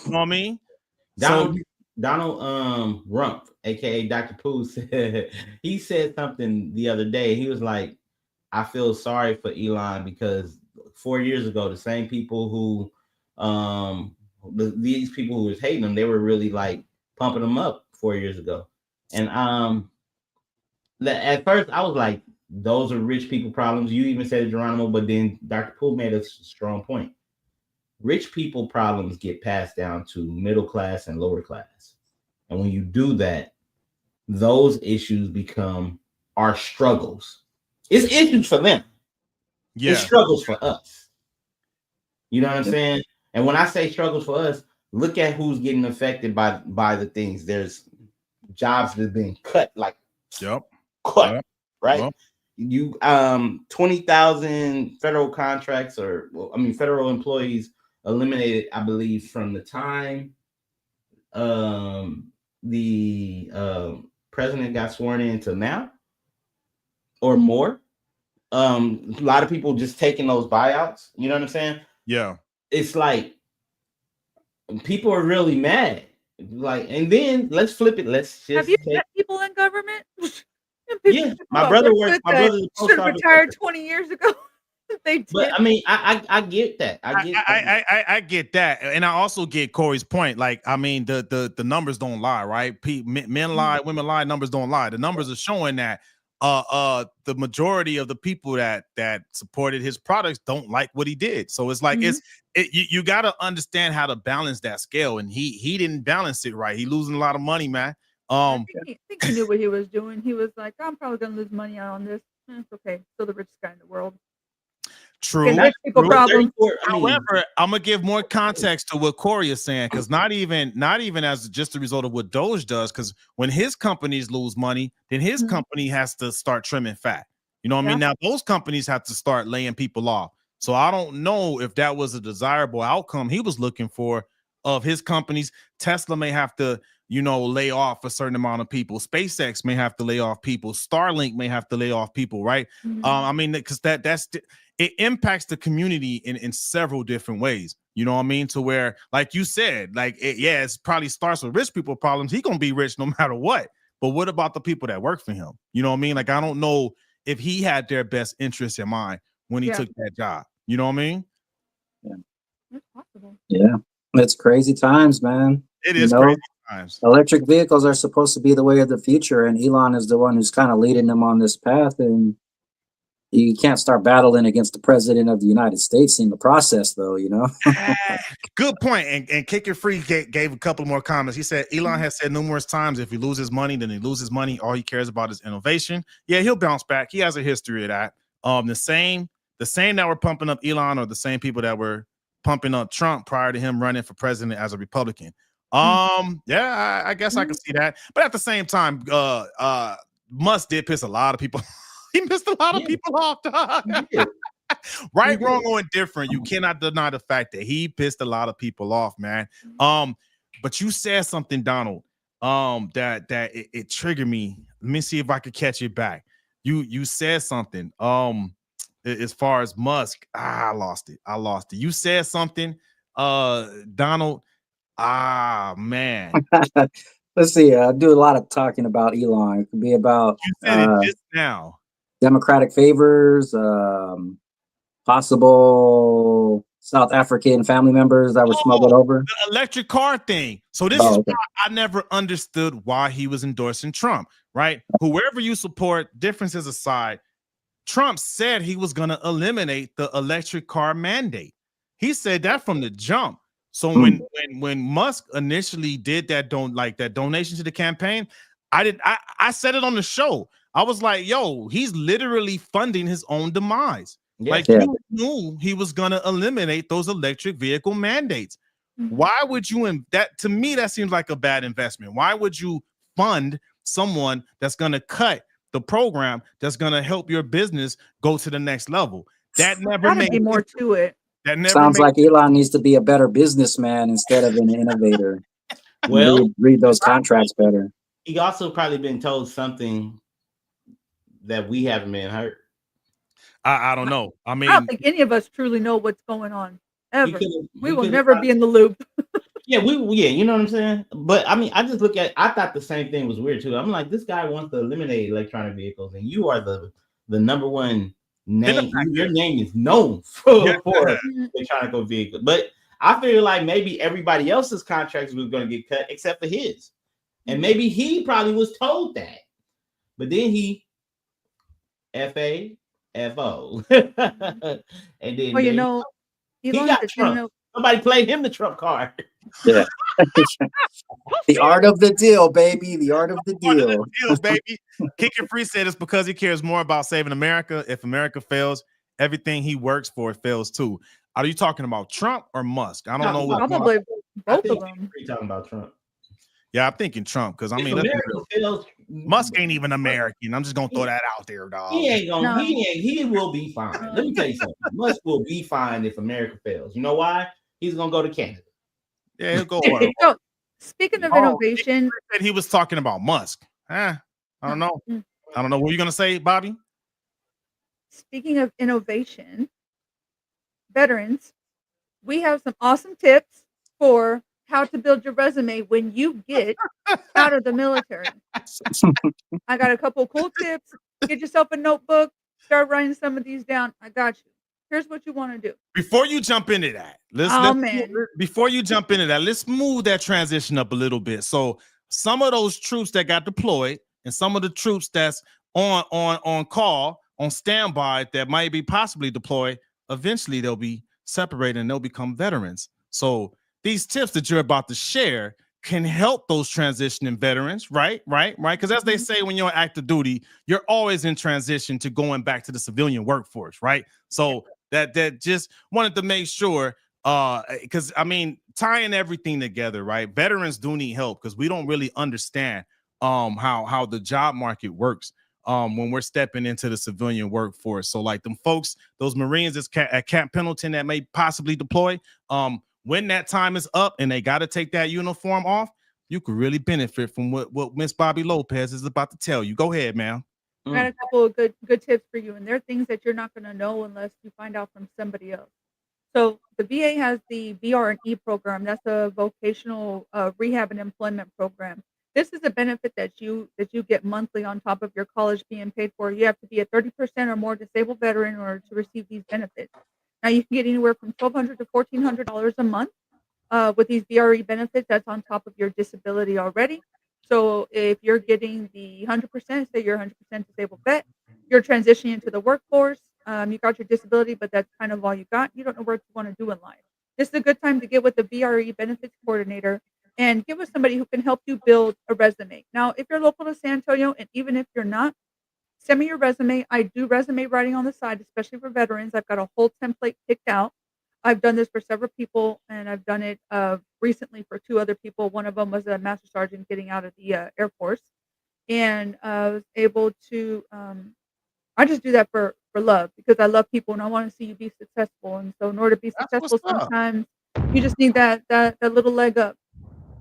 You know what I mean? Donald Rump, aka Dr. Pooh, he said something the other day. He was like, I feel sorry for Elon, because 4 years ago, the same people who these people who was hating him, they were really like pumping him up 4 years ago. And at first I was like, those are rich people problems. You even said it, Geronimo, but then Dr. Pooh made a strong point. Rich people problems get passed down to middle class and lower class. And when you do that, those issues become our struggles. It's issues for them. Yeah. It's struggles for us. You know what I'm saying? And when I say struggles for us, look at who's getting affected by the things. There's jobs that are being cut, like cut, right? Yep. You 20,000 federal contracts, federal employees eliminated, I believe, from the time the president got sworn in to now, or more. A lot of people just taking those buyouts. You know what I'm saying? Yeah. It's like people are really mad. Like, and then let's flip it. Let's just have you met people in government? Yeah, my brother works. My brother should have retired 20 years ago. They did. But I mean, I get that. I get that, and I also get Corey's point. Like, I mean, the numbers don't lie, right? Men lie, women lie, numbers don't lie. The numbers are showing that the majority of the people that supported his products don't like what he did. So it's like you got to understand how to balance that scale, and he didn't balance it right. He losing a lot of money, man. I think he knew what he was doing. He was like, I'm probably gonna lose money on this. It's okay. Still the richest guy in the world. True. However, I'm gonna give more context to what Corey is saying, because not even as just a result of what Doge does, because when his companies lose money, then his company has to start trimming fat. You know what I mean? Now those companies have to start laying people off. So I don't know if that was a desirable outcome he was looking for. of his companies. Tesla may have to, lay off a certain amount of people. SpaceX may have to lay off people. Starlink may have to lay off people, right? Because it impacts the community in several different ways. You know what I mean? To where, like you said, it probably starts with rich people problems. He gonna be rich no matter what. But what about the people that work for him? You know what I mean? Like, I don't know if he had their best interest in mind when he took that job. You know what I mean? Yeah. That's possible. Yeah. It's crazy times, man. It is crazy times. Electric vehicles are supposed to be the way of the future, and Elon is the one who's kind of leading them on this path. And you can't start battling against the president of the United States in the process, though, Good point. And Kick It Free gave a couple more comments. He said, Elon has said numerous times, if he loses money, then he loses money. All he cares about is innovation. Yeah, he'll bounce back. He has a history of that. The same that were pumping up Elon are the same people that were pumping up Trump prior to him running for president as a Republican. I guess I can see that. But at the same time, Musk did piss a lot of people. He pissed a lot of people off. Right, wrong, or indifferent. You cannot deny the fact that he pissed a lot of people off, man. But you said something, Donald, that it triggered me. Let me see if I could catch it back. You said something. As far as Musk, I lost it. You said something, Donald. Man. Let's see. I do a lot of talking about Elon. It could be about you said it just now. Democratic favors, possible South African family members that were smuggled over. The electric car thing. So this is why I never understood why he was endorsing Trump, right? Whoever you support, differences aside, Trump said he was going to eliminate the electric car mandate. He said that from the jump. So when Musk initially did that donation to the campaign, I said it on the show. I was like, yo, he's literally funding his own demise. You knew he was going to eliminate those electric vehicle mandates. Why would you that? To me, that seems like a bad investment. Why would you fund someone that's going to cut the program that's going to help your business go to the next level? That never made more to it. That never sounds like Elon needs to be a better businessman instead of an innovator. Well, read those contracts better. He also probably been told something that we haven't been heard. I don't know. I mean, I don't think any of us truly know what's going on ever. We will never be in the loop. you know what I'm saying? But I mean, I thought the same thing was weird too. I'm like, this guy wants to eliminate electronic vehicles, and you are the number one name. Your name is known for electronic vehicles. But I feel like maybe everybody else's contracts was going to get cut except for his. And maybe he probably was told that. But then he FAFO. And then he got Trump. Somebody played him the Trump card. Yeah. The art of the deal, baby. The art of the deal. Baby. Kick It Free said it's because he cares more about saving America. If America fails, everything he works for fails too. Are you talking about Trump or Musk? I don't know. Probably both of them. You're talking about Trump. Yeah, I'm thinking Trump because I mean, Musk ain't even American. I'm just gonna throw that out there, dog. He ain't gonna. No. He will be fine. Let me tell you something. Musk will be fine if America fails. You know why? He's gonna go to Canada. Yeah, he'll go. So, speaking of innovation, he was talking about Musk. I don't know. I don't know. What are you gonna say, Bobby? Speaking of innovation, veterans, we have some awesome tips for how to build your resume when you get out of the military. I got a couple cool tips. Get yourself a notebook. Start writing some of these down. I got you. Here's what you want to do. Before you jump into that, let's move that transition up a little bit. So some of those troops that got deployed and some of the troops that's on call, on standby, that might be possibly deployed, eventually they'll be separated and they'll become veterans. So these tips that you're about to share can help those transitioning veterans, right? Because as they say, when you're on active duty, you're always in transition to going back to the civilian workforce, right? So that just wanted to make sure, because I mean, tying everything together, right? Veterans do need help because we don't really understand how the job market works when we're stepping into the civilian workforce. So like them folks, those Marines at Camp Pendleton that may possibly deploy, when that time is up and they got to take that uniform off, you could really benefit from what Miss Bobby Lopez is about to tell you. Go ahead, man. I got a couple of good tips for you, and they're things that you're not going to know unless you find out from somebody else. So the VA has the VR&E program. That's a vocational rehab and employment program. This is a benefit that you get monthly on top of your college being paid for. You have to be a 30% or more disabled veteran in order to receive these benefits. Now you can get anywhere from $1,200 to $1,400 a month with these VRE benefits. That's on top of your disability already. So if you're getting the 100%, say you're 100% disabled vet, you're transitioning into the workforce. You got your disability, but that's kind of all you got. You don't know what you want to do in life. This is a good time to get with the VRE benefits coordinator and get with somebody who can help you build a resume. Now, if you're local to San Antonio, and even if you're not, send me your resume. I do resume writing on the side, especially for veterans. I've got a whole template picked out. I've done this for several people, and I've done it recently for 2 other people. One of them was a master sergeant getting out of the Air Force, and I was able to. I just do that for love because I love people and I want to see you be successful. And so, in order to be That's what's successful, up. sometimes you just need that little leg up.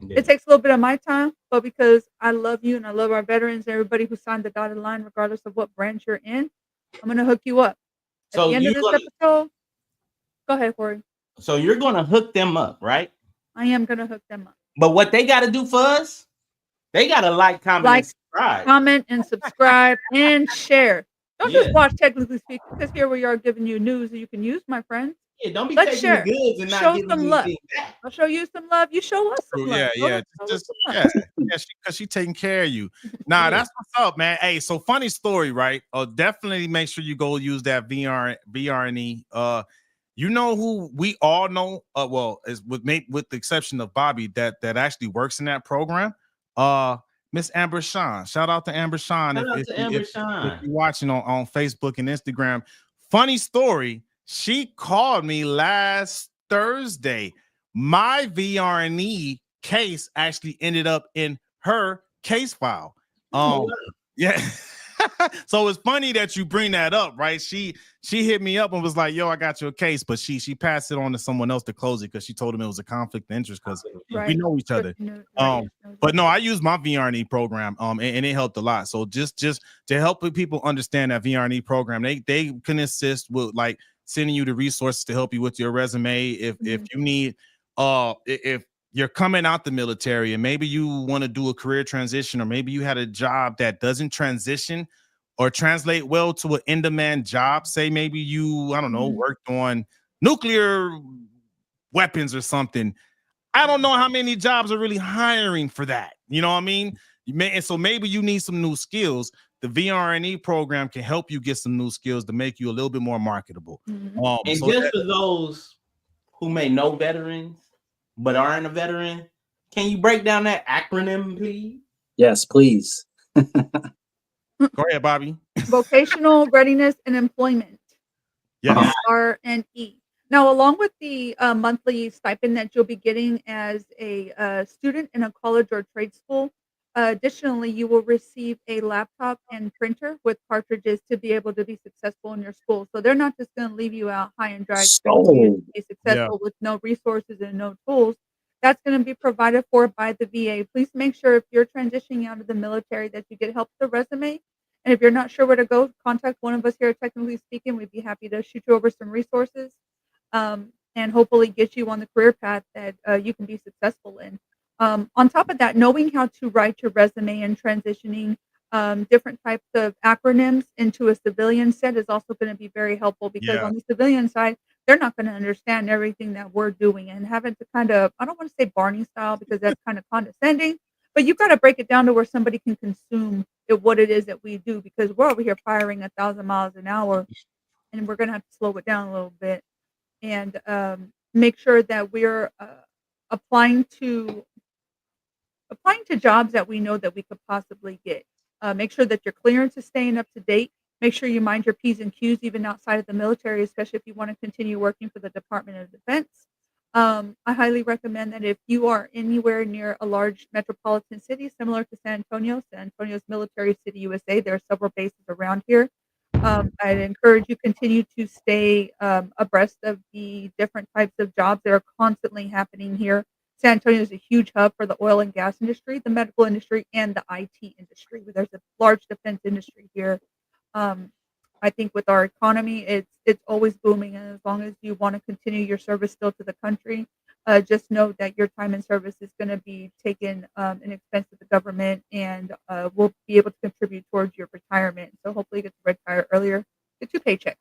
Yeah. It takes a little bit of my time, but because I love you and I love our veterans, everybody who signed the dotted line, regardless of what branch you're in, I'm gonna hook you up. At So the end of you're this gonna episode, go ahead, Corey. so you're gonna hook them up, right? I am gonna hook them up. But what they got to do for us, they got to like, comment, Like, and subscribe. comment, and subscribe and share. Don't Yeah. just watch Technically Speaking, because here we are giving you news that you can use, my friend. Yeah, don't be Let's taking the share. goods and not Show giving some love. anything back. I'll show you some love. You show us some love. Yeah, Show yeah, us some just love. yeah, because she taking care of you. Nah, Yeah. that's what's up, man. Hey, so funny story, right? Definitely make sure you go use that VRNE. You know who we all know? Well, is with the exception of Bobby that actually works in that program. Miss Amber Sean. Shout out to Amber Sean. Shout out If to Amber Sean. you're watching on Facebook and Instagram. Funny story. She called me last Thursday. My VRNE case actually ended up in her case file. Yeah. So it's funny that you bring that up, right? She hit me up and was like, "Yo, I got your case," but she passed it on to someone else to close it because she told him it was a conflict of interest because we know each other. But no, I use my VRNE program, and it helped a lot. So just to help people understand that VRNE program, they can assist with like sending you the resources to help you with your resume. If you need, if you're coming out the military and maybe you want to do a career transition, or maybe you had a job that doesn't transition or translate well to an in-demand job. Say maybe you, I don't know, worked on nuclear weapons or something. I don't know how many jobs are really hiring for that. You know what I mean? And so maybe you need some new skills. The VRNE program can help you get some new skills to make you a little bit more marketable. And just for those who may know veterans but aren't a veteran, can you break down that acronym, please? Yes, please. Go ahead, Bobby. Vocational Readiness and Employment. Yeah. VRNE. Now, along with the monthly stipend that you'll be getting as a student in a college or trade school, additionally, you will receive a laptop and printer with cartridges to be able to be successful in your school. So they're not just going to leave you out high and dry expecting you to be successful with no resources and no tools. That's going to be provided for by the VA. Please make sure if you're transitioning out of the military that you get help with the resume. And if you're not sure where to go, contact one of us here at Technically Speaking. We'd be happy to shoot you over some resources and hopefully get you on the career path that you can be successful in. On top of that, knowing how to write your resume and transitioning different types of acronyms into a civilian set is also going to be very helpful because on the civilian side, they're not going to understand everything that we're doing, and having to kind of, I don't want to say Barney style because that's kind of condescending, but you've got to break it down to where somebody can consume what it is that we do, because we're over here firing 1,000 miles an hour and we're going to have to slow it down a little bit and make sure that we're applying to jobs that we know that we could possibly get. Make sure that your clearance is staying up to date. Make sure you mind your P's and Q's even outside of the military, especially if you want to continue working for the Department of Defense. I highly recommend that if you are anywhere near a large metropolitan city, similar to San Antonio's Military City, USA, there are several bases around here. I'd encourage you continue to stay abreast of the different types of jobs that are constantly happening here. San Antonio is a huge hub for the oil and gas industry, the medical industry, and the IT industry. There's a large defense industry here. Um, I think with our economy, it's always booming, and as long as you want to continue your service still to the country, just know that your time in service is going to be taken an expense to the government, and will be able to contribute towards your retirement. So hopefully, you get to retire earlier, get 2 paychecks.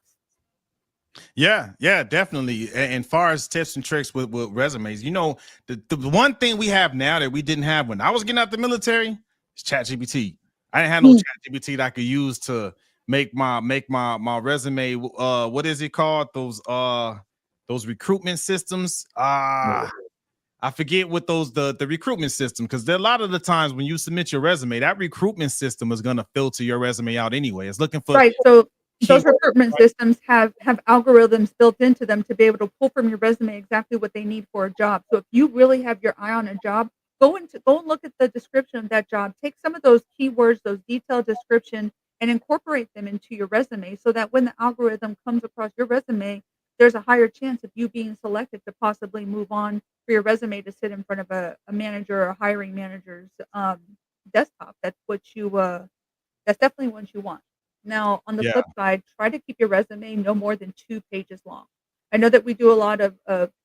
Yeah, definitely. And far as tips and tricks with resumes, you know, the one thing we have now that we didn't have when I was getting out the military is ChatGPT. I didn't have no ChatGPT that I could use to make my resume. What is it called? Those recruitment systems. I forget what the recruitment system, because there are a lot of the times when you submit your resume, that recruitment system is gonna filter your resume out anyway. It's looking for Right. So those keywords, recruitment right? systems have algorithms built into them to be able to pull from your resume exactly what they need for a job. So if you really have your eye on a job, go and look at the description of that job. Take some of those keywords, those detailed description, and incorporate them into your resume so that when the algorithm comes across your resume, there's a higher chance of you being selected to possibly move on for your resume to sit in front of a manager or a hiring manager's desktop. That's what you that's definitely what you want. Now, on the Yeah, flip side, try to keep your resume no more than 2 pages long. I know that we do a lot of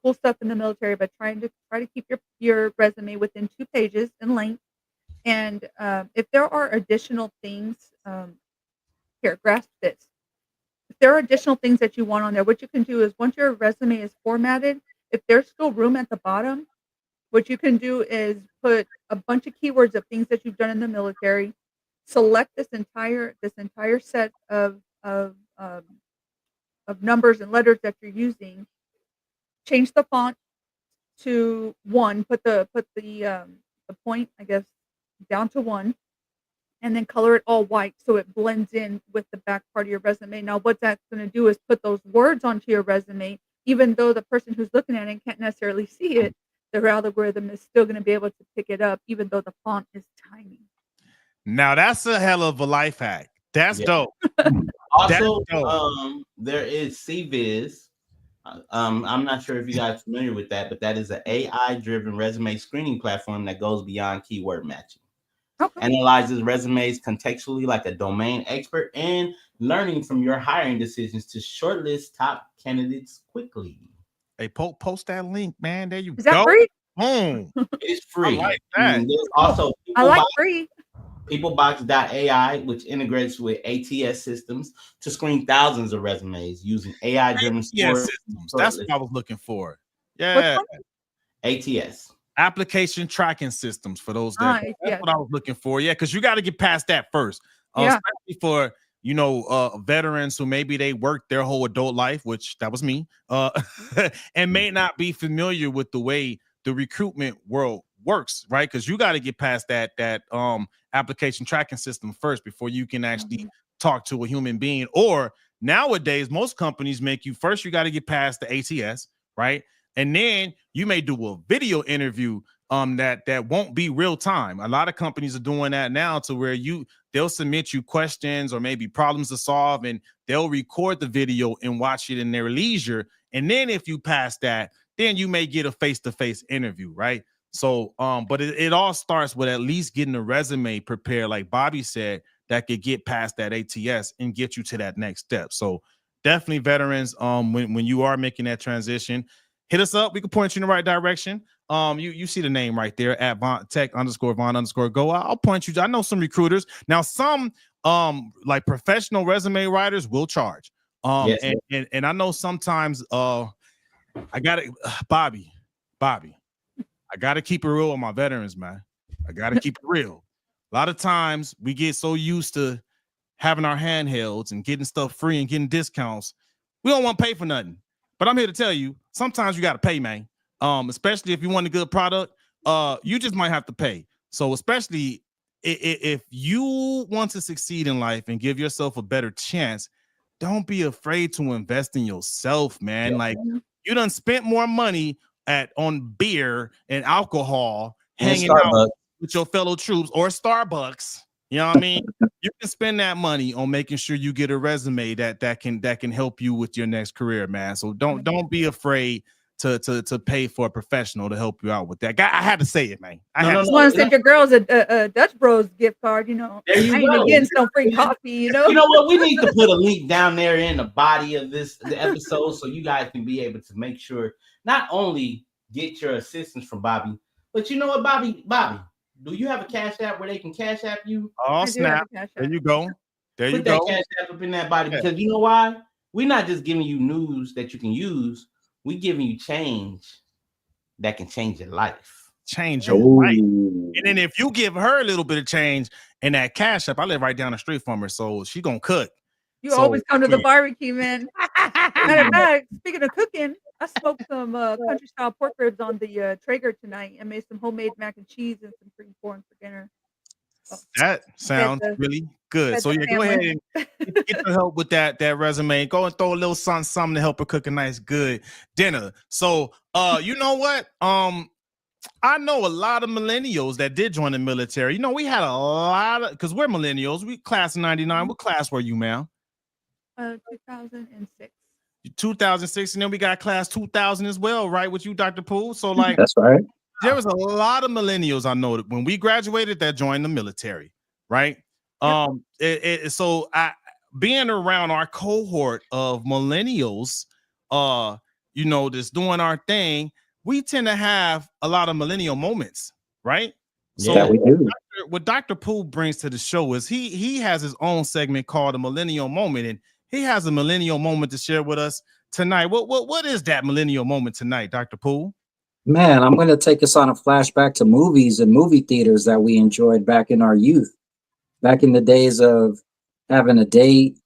cool stuff in the military, but try to keep your resume within 2 pages in length. And if there are additional things, here, grasp this. If there are additional things that you want on there, what you can do is once your resume is formatted, if there's still room at the bottom, what you can do is put a bunch of keywords of things that you've done in the military, select this entire set of numbers and letters that you're using, change the font to 1, the point, I guess, down to 1, and then color it all white so it blends in with the back part of your resume. Now, what that's gonna do is put those words onto your resume, even though the person who's looking at it can't necessarily see it, the algorithm is still gonna be able to pick it up even though the font is tiny. now that's a hell of a life hack. That's Yeah. dope. That's Also, dope. there is CViz. I'm not sure if you guys are familiar with that, but that is an AI-driven resume screening platform that goes beyond keyword matching. Okay. Analyzes resumes contextually like a domain expert and learning from your hiring decisions to shortlist top candidates quickly. Hey, post that link, man. There you Is that go. free? Boom. It's I free. like that. There's Oh, also I like free. Peoplebox.ai, which integrates with ATS systems to screen thousands of resumes using AI-driven Yeah, score systems. That's shortlist. what I was looking for. What's Yeah. one? ATS. Application tracking systems for those that that's Yes. what I was looking for. Yeah, because you got to get past that first. Yeah. Especially for veterans who maybe they worked their whole adult life, which that was me, and may not be familiar with the way the recruitment world works, right? Because you got to get past that application tracking system first before you can actually Mhm. talk to a human being. Or nowadays, most companies make you first, you got to get past the ATS, right? And then you may do a video interview that won't be real time. A lot of companies are doing that now to where they'll submit you questions or maybe problems to solve, and they'll record the video and watch it in their leisure. And then if you pass that, then you may get a face-to-face interview, right? So but it all starts with at least getting a resume prepared, like Bobby said, that could get past that ATS and get you to that next step. So definitely veterans, when you are making that transition, hit us up. We can point you in the right direction. You see the name right there at tech_Von_go. I'll point you. I know some recruiters. Now, some like professional resume writers will charge. Yes. And I know sometimes I got it, Bobby, I gotta keep it real with my veterans, man. I gotta keep it real. A lot of times we get so used to having our handhelds and getting stuff free and getting discounts, we don't want to pay for nothing. But I'm here to tell you, sometimes you got to pay, man. Especially if you want a good product, you just might have to pay. So especially if you want to succeed in life and give yourself a better chance, don't be afraid to invest in yourself, man. Yeah. Like you done spent more money on beer and alcohol, And hanging out Starbucks. with your fellow troops or Starbucks. You know what I mean? You can spend that money on making sure you get a resume that can help you with your next career, man. So don't be afraid to pay for a professional to help you out with that. I had to say it, man. No, no, Just want to no. send your girls a Dutch Bros gift card. You know, There you I ain't go. against no free coffee. You know. You know what? We need to put a link down there in the body of the episode so you guys can be able to make sure not only get your assistance from Bobby, but you know what, Bobby, do you have a cash app where they can cash app you? Oh, I do have snap. a cash There app. you go. There you Put that go. cash app up in that body Yeah. because you know why? We're not just giving you news that you can use. We're giving you change that can change your life. Change your life. And then if you give her a little bit of change in that cash app, I live right down the street from her, so she gonna cook. You So, always come to the barbecue, man. Matter of fact, speaking of cooking, I smoked some country style pork ribs on the Traeger tonight and made some homemade mac and cheese and some cream corn for dinner. So, that sounds really good. So yeah, go ahead and get your help with that resume. Go and throw a little something to help her cook a nice good dinner. So you know what? I know a lot of millennials that did join the military. You know, we had a lot of because we're millennials. We class of 99. What class were you, ma'am? 2006. 2006, and then we got class 2000 as well, right? With you, Dr. Poole. So like That's right. there was a lot of millennials I know that when we graduated that joined the military, right? So being around our cohort of millennials, you know, that's doing our thing, we tend to have a lot of millennial moments, right? So Yeah, we do. what Dr. Poole brings to the show is he has his own segment called a Millennial Moment, and he has a millennial moment to share with us tonight. What is that millennial moment tonight, Dr. Poole? Man, I'm going to take us on a flashback to movies and movie theaters that we enjoyed back in our youth, back in the days of having a date,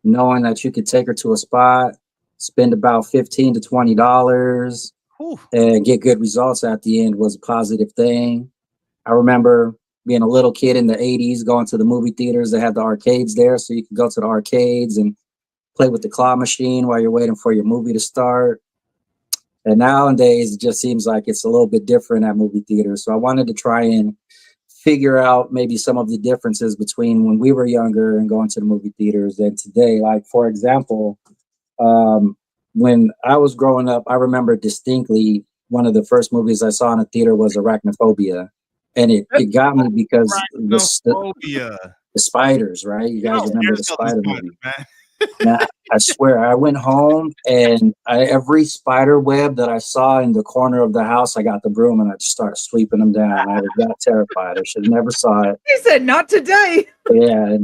knowing that you could take her to a spot, spend about $15 to $20, and get good results at the end was a positive thing. I remember being a little kid in the 80s, going to the movie theaters. They had the arcades there, so you could go to the arcades and play with the claw machine while you're waiting for your movie to start. And nowadays, it just seems like it's a little bit different at movie theaters. So I wanted to try and figure out maybe some of the differences between when we were younger and going to the movie theaters and today. Like, for example, when I was growing up, I remember distinctly one of the first movies I saw in a theater was Arachnophobia. And it got me because the spiders, right? You guys remember the spider movie? Now, I swear, I went home and every spider web that I saw in the corner of the house, I got the broom and I just started sweeping them down. I was that terrified. I should have never saw it. He said, "Not today." Yeah,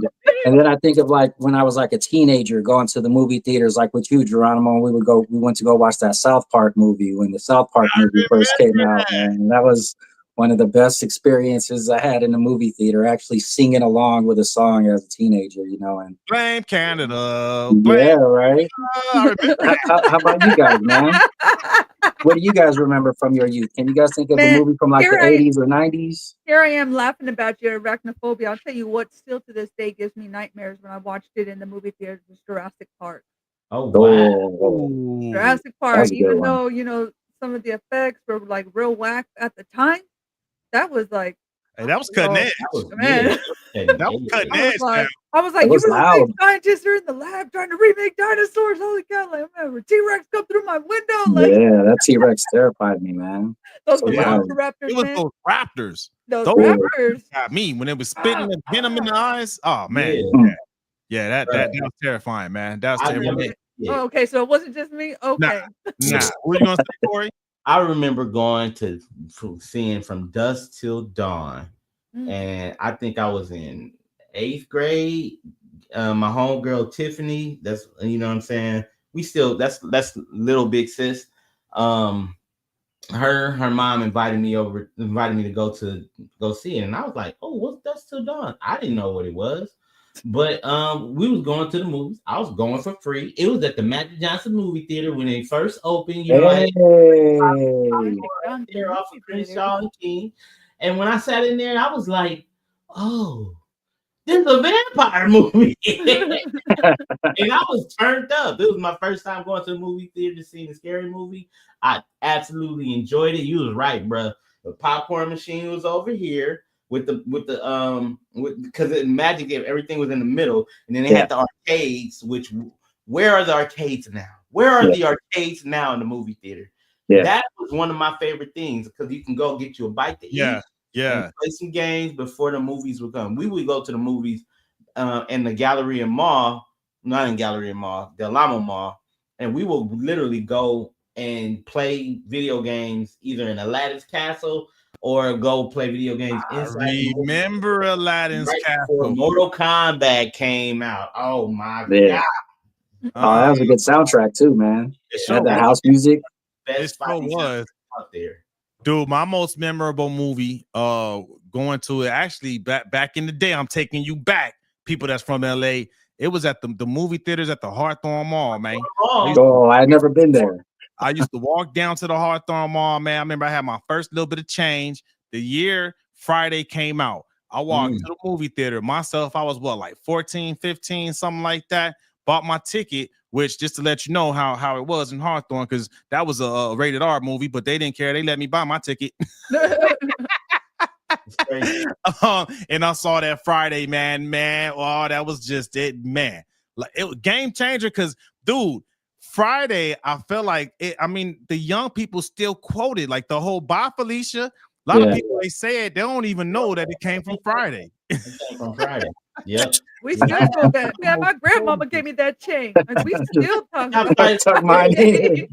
and then I think of like when I was like a teenager going to the movie theaters, like with you, Geronimo. We went to go watch that South Park movie when the South Park movie first came out, man. And that was one of the best experiences I had in the movie theater, actually singing along with a song as a teenager, you know. And blame Canada. Yeah, right. How about you guys, man? What do you guys remember from your youth? Can you guys think of a movie from like the 80s or 90s? Here I am laughing about your Arachnophobia. I'll tell you what still to this day gives me nightmares when I watched it in the movie theater was Jurassic Park. Oh, wow. Jurassic Park, even though, you know, some of the effects were like real whack at the time, that was like, hey, that was cutting edge. Man. That was cutting edge. I was like, you were scientists are in the lab trying to remake dinosaurs. Holy cow! Like, I remember T-Rex come through my window. Like, yeah, that T-Rex terrified me, man. Those raptors, it was those raptors. Those raptors got me when it was spitting and venom in the eyes. Oh man, yeah, that was terrifying, man. That was terrifying. Oh, okay, so it wasn't just me. Okay, nah. What are you gonna say, Corey? I remember going to seeing From Dusk Till Dawn, and I think I was in 8th grade. My homegirl Tiffany, that's, you know what I'm saying. We still that's little big sis. Her mom invited me to go see it, and I was like, oh, what's Dusk Till Dawn? I didn't know what it was. But we was going to the movies. I was going for free. It was at the Magic Johnson movie theater when they first opened. You know, off of Crenshaw and King. And when I sat in there, I was like, "Oh, this is a vampire movie." And I was turned up. It was my first time going to the movie theater to see the scary movie. I absolutely enjoyed it. You was right, bro. The popcorn machine was over here. because in Magic everything was in the middle, and then they Yeah. had the arcades. Where are the arcades now? Where are Yeah. the arcades now in the movie theater? Yeah. That was one of my favorite things because you can go get you a bite to eat, and play some games before the movies would come. We would go to the movies in the Galleria Mall, not in Galleria Mall, the Alamo Mall, and we will literally go and play video games either in Aladdin's Castle or go play video games inside. I remember Aladdin's right Castle. before Mortal Kombat came out. Oh my Yeah. god! Oh, that was a good soundtrack too, man. It Had sure the was. house music. Best It sure fighting was. out there. Dude, my most memorable movie, going to it actually back in the day. I'm taking you back, people that's from LA. It was at the movie theaters at the Hawthorne Mall, man. Oh, I had never been there. I used to walk down to the Hawthorne Mall, man. I remember I had my first little bit of change the year Friday came out. I walked to the movie theater myself. I was like 14, 15, something like that. Bought my ticket, which just to let you know how it was in Hawthorne, because that was a rated R movie, but they didn't care. They let me buy my ticket. And I saw that Friday, man. Oh, that was just it, man. Like it was game changer because, dude, Friday, I felt like it. I mean, the young people still quoted like the whole "Bye Felicia." A lot of people they say it, they don't even know that it came from Friday. It came from Friday. Yep. We still go back. Man, my grandmama gave me that chain. Like, we still talk about I tuck mine in.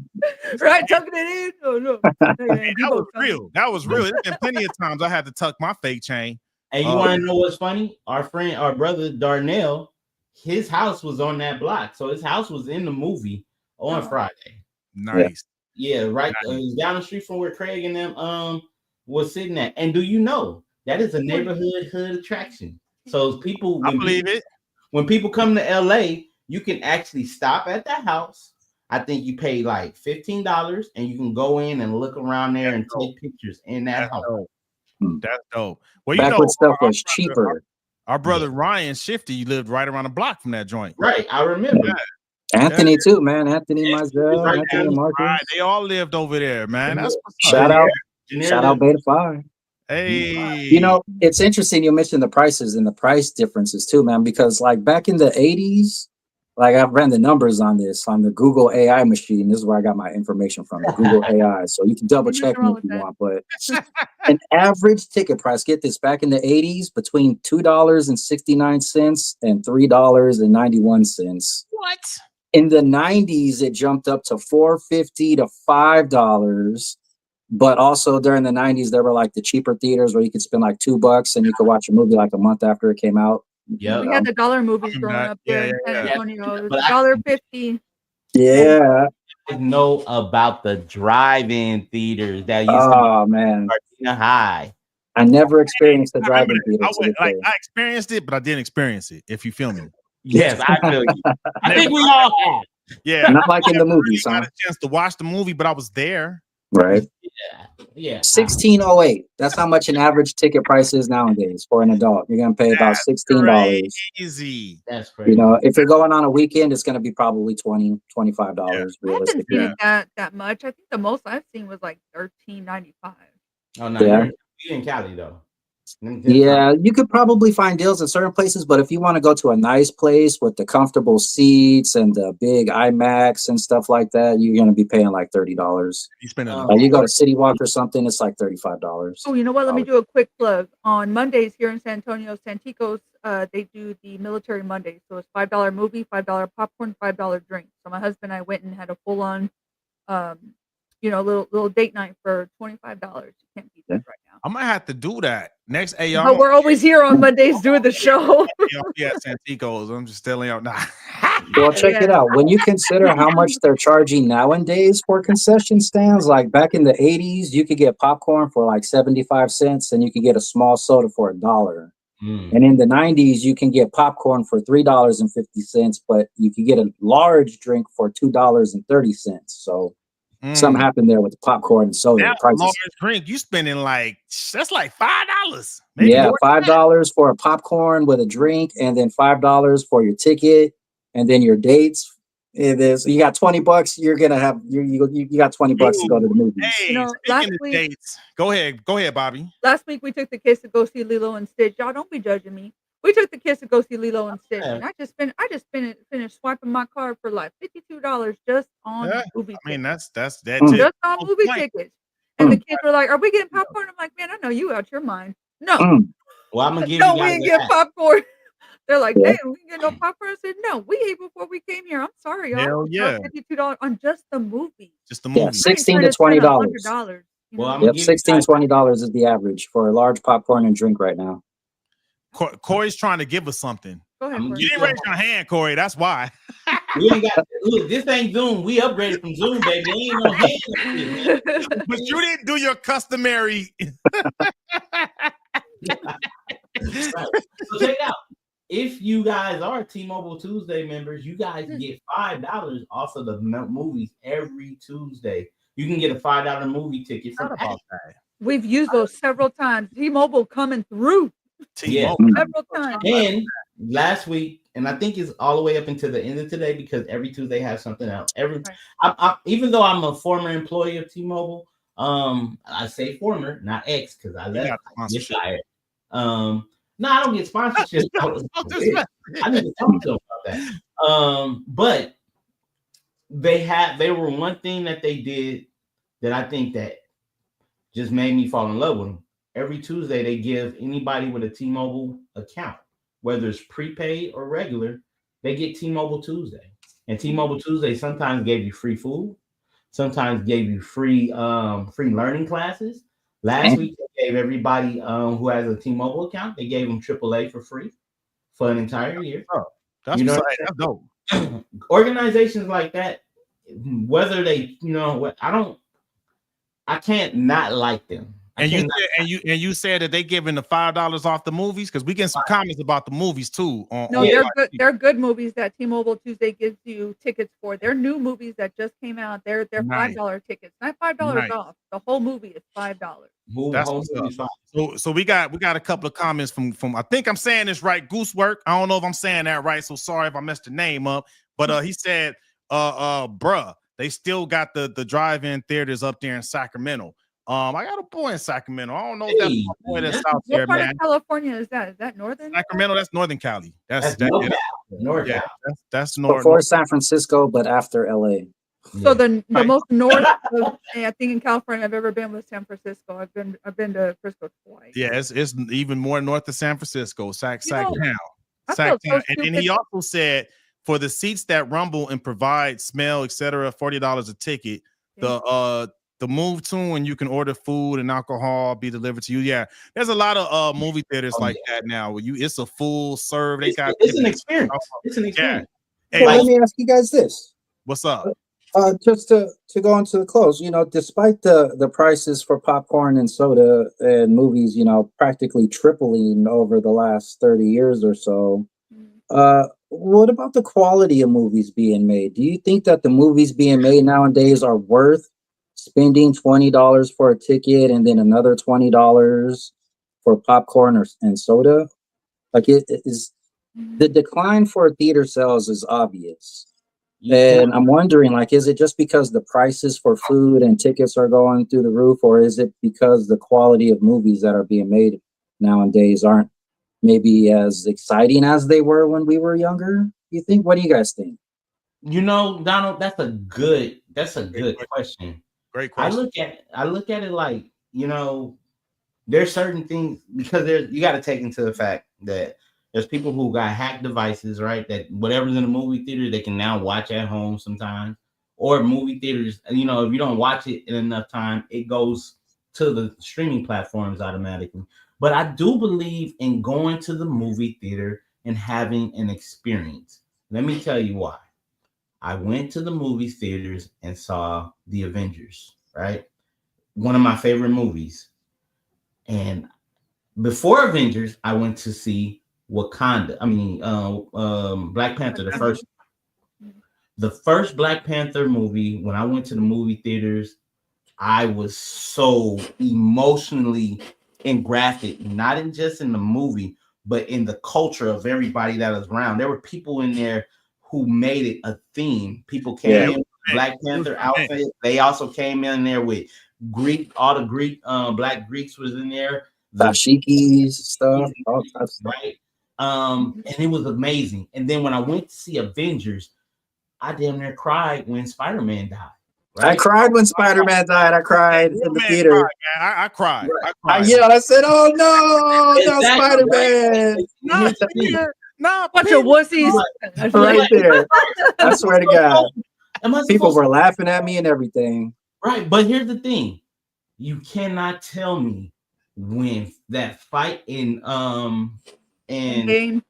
Right, tucking it in. Oh no. Hey, that was real. That was real. There's been plenty of times I had to tuck my fake chain. And you want to know what's funny? Our brother Darnell, his house was on that block, so his house was in the movie on Friday. Nice. Yeah, right. It was down the street from where Craig and them was sitting at. And do you know that is a neighborhood hood attraction? So people, when people come to LA, you can actually stop at that house. I think you pay like $15, and you can go in and look around there and take pictures in that house. That's dope. Well, back when stuff was cheaper. Our brother Ryan Shifty lived right around the block from that joint. Right, I remember. Anthony too, man. Anthony Mizell, right Anthony and Marcus. Right, they all lived over there, man. That's shout out Beta 5. Hey, you know, it's interesting you mentioned the prices and the price differences too, man, because like back in the 80s, like I've ran the numbers on this on the Google AI machine. This is where I got my information from, the Google AI. So you can double check me if you want, but an average ticket price, get this, back in the 80s, between $2.69 and $3.91. What? In the 90s, it jumped up to $4.50 to $5. But also during the 90s, there were like the cheaper theaters where you could spend like $2 and you could watch a movie like a month after it came out. Yeah, we had the dollar movies growing up there in San Antonio. $1.50. Yeah. I know about the drive-in theaters that used to be man. High. I never experienced the drive-in theater. I experienced it, but I didn't experience it. If you feel me. Yes, I feel you. I think we all have. Yeah, not like in the movies. I got a chance to watch the movie, but I was there. Right. Yeah. 1608. That's how much an average ticket price is nowadays for an adult. You're gonna pay about $16. Easy. That's crazy. You know, if you're going on a weekend, it's gonna be probably $20, $25 realistically. I haven't seen that much. I think the most I've seen was like $13.95. Oh no, you're in Cali though. Yeah, you could probably find deals in certain places, but if you want to go to a nice place with the comfortable seats and the big IMAX and stuff like that, you're going to be paying like $30. You spend you go to City Walk or something, it's like $35. Oh, you know what? Let me do a quick plug. On Mondays here in San Antonio, Santikos, they do the Military Monday. So it's $5 movie, $5 popcorn, $5 drink. So my husband and I went and had a full-on, little date night for $25. You can't beat that right now. I might have to do that next. Hey, but we're always here on Mondays doing the show. Yeah, Santikos. I'm just telling y'all. Nah. Well, check it out. When you consider how much they're charging nowadays for concession stands, like back in the 80s, you could get popcorn for like 75 cents and you could get a small soda for $1. And in the 90s, you can get popcorn for $3.50, but you can get a large drink for $2.30. So something happened there with the popcorn and soda. Now, a large drink, you spending that's like $5. Yeah, $5 for a popcorn with a drink, and then $5 for your ticket, and then your dates It is. You got $20. You're gonna have you got $20 to go to the movies. Hey, You know, speaking last of week- dates, go ahead, Bobby. Last week we took the kids to go see Lilo and Stitch. Y'all don't be judging me. We took the kids to go see Lilo and Stitch, and I just finished swiping my card for like $52 just on Yeah, movie I mean tickets. that's Just on whole movie point. tickets. And the kids were like, "Are we getting popcorn?" I'm like, "Man, I know you out your mind." No, Well, I'm gonna give no, you we guys ain't get that. popcorn. They're like, Yeah. "Damn, we can get no popcorn." I said, "No, we ate before we came here. I'm sorry, y'all. Hell yeah. $52 on just the movie. Just the Yeah, movie. $16 to $20. $100. Well, I'm Yep, gonna give you $16 guys $20 is the average for a large popcorn and drink right now. Corey's trying to give us something. Go ahead. I'm Corey. You didn't raise your hand, Corey. That's why. We ain't got look. This ain't Zoom. We upgraded from Zoom, baby. Ain't no hands up here, man. But you didn't do your customary. Right. So check it out. If you guys are T-Mobile Tuesday members, you guys get $5 off of the movies every Tuesday. You can get a $5 movie ticket from about that. We've used those several times. T-Mobile coming through T-Mobile. several times. And last week, and I think it's all the way up until the end of today because every Tuesday has something else. Even though I'm a former employee of T-Mobile, I say former, not ex, because I left. Get fired. No, I don't get sponsorship. I need to talk to them about that. But they were one thing that they did that I think that just made me fall in love with them. Every Tuesday, they give anybody with a T-Mobile account, whether it's prepaid or regular, they get T-Mobile Tuesday. And T-Mobile Tuesday sometimes gave you free food, sometimes gave you free learning classes. Last week, they gave everybody who has a T-Mobile account, they gave them AAA for free for an entire year. Oh, that's dope. Organizations like that, whether they, I can't not like them. And you said that they giving the $5 off the movies because we get some comments about the movies too. They're good. They're good movies that T-Mobile Tuesday gives you tickets for. They're new movies that just came out. They're $5 tickets, not $5 off. The whole movie is $5. So we got a couple of comments from I think I'm saying this right, Goosework. I don't know if I'm saying that right, so sorry if I messed the name up. But he said, bruh, they still got the drive-in theaters up there in Sacramento. I got a boy in Sacramento. I don't know if that's my boy that's out there, What part man. of California is that? Is that northern? Sacramento, that's Northern Cali. That's North. Yeah, that's north. Before San Francisco, but after LA. So the most north of, I think in California I've ever been was San Francisco. I've been to Frisco twice. Yeah, it's even more north of San Francisco, Sacktown. And he also said for the seats that rumble and provide smell, etc., $40 a ticket. The move to and you can order food and alcohol be delivered to you. Yeah, there's a lot of movie theaters like that now. Where it's a full serve. It's an experience. It's an experience. Yeah. Hey, let me ask you guys this. What's up? Just to go into the close, despite the prices for popcorn and soda and movies, practically tripling over the last 30 years or so, what about the quality of movies being made? Do you think that the movies being made nowadays are worth spending $20 for a ticket and then another $20 for popcorn and soda? Like it is the decline for theater sales is obvious. And I'm wondering, is it just because the prices for food and tickets are going through the roof, or is it because the quality of movies that are being made nowadays aren't maybe as exciting as they were when we were younger? You think? What do you guys think? Donald, that's a good question. Great question. I look at it like, there's certain things because you got to take into the fact that there's people who got hacked devices, right? That whatever's in a movie theater, they can now watch at home sometimes. Or movie theaters, if you don't watch it in enough time, it goes to the streaming platforms automatically. But I do believe in going to the movie theater and having an experience. Let me tell you why. I went to the movie theaters and saw The Avengers, right? One of my favorite movies. And before Avengers, I went to see Wakanda. Black Panther, the first Black Panther movie. When I went to the movie theaters, I was so emotionally engrafted, not just in the movie, but in the culture of everybody that was around. There were people in there who made it a theme. People came in with Black Panther outfit. They also came in there with Greek, all the Greek, Black Greeks was in there. Dashikis, stuff, all types of stuff. Right. And it was amazing. And then when I went to see Avengers, I damn near cried when Spider-Man died. Right? I cried when Spider-Man died. I cried in the theater. Cried, I cried. Right. I yelled. I said, "Oh no, no Spider-Man!" Right? No, bunch of wussies right there. I swear to God, people were laughing at me and everything. Right, but here's the thing: you cannot tell me when that fight in Endgame,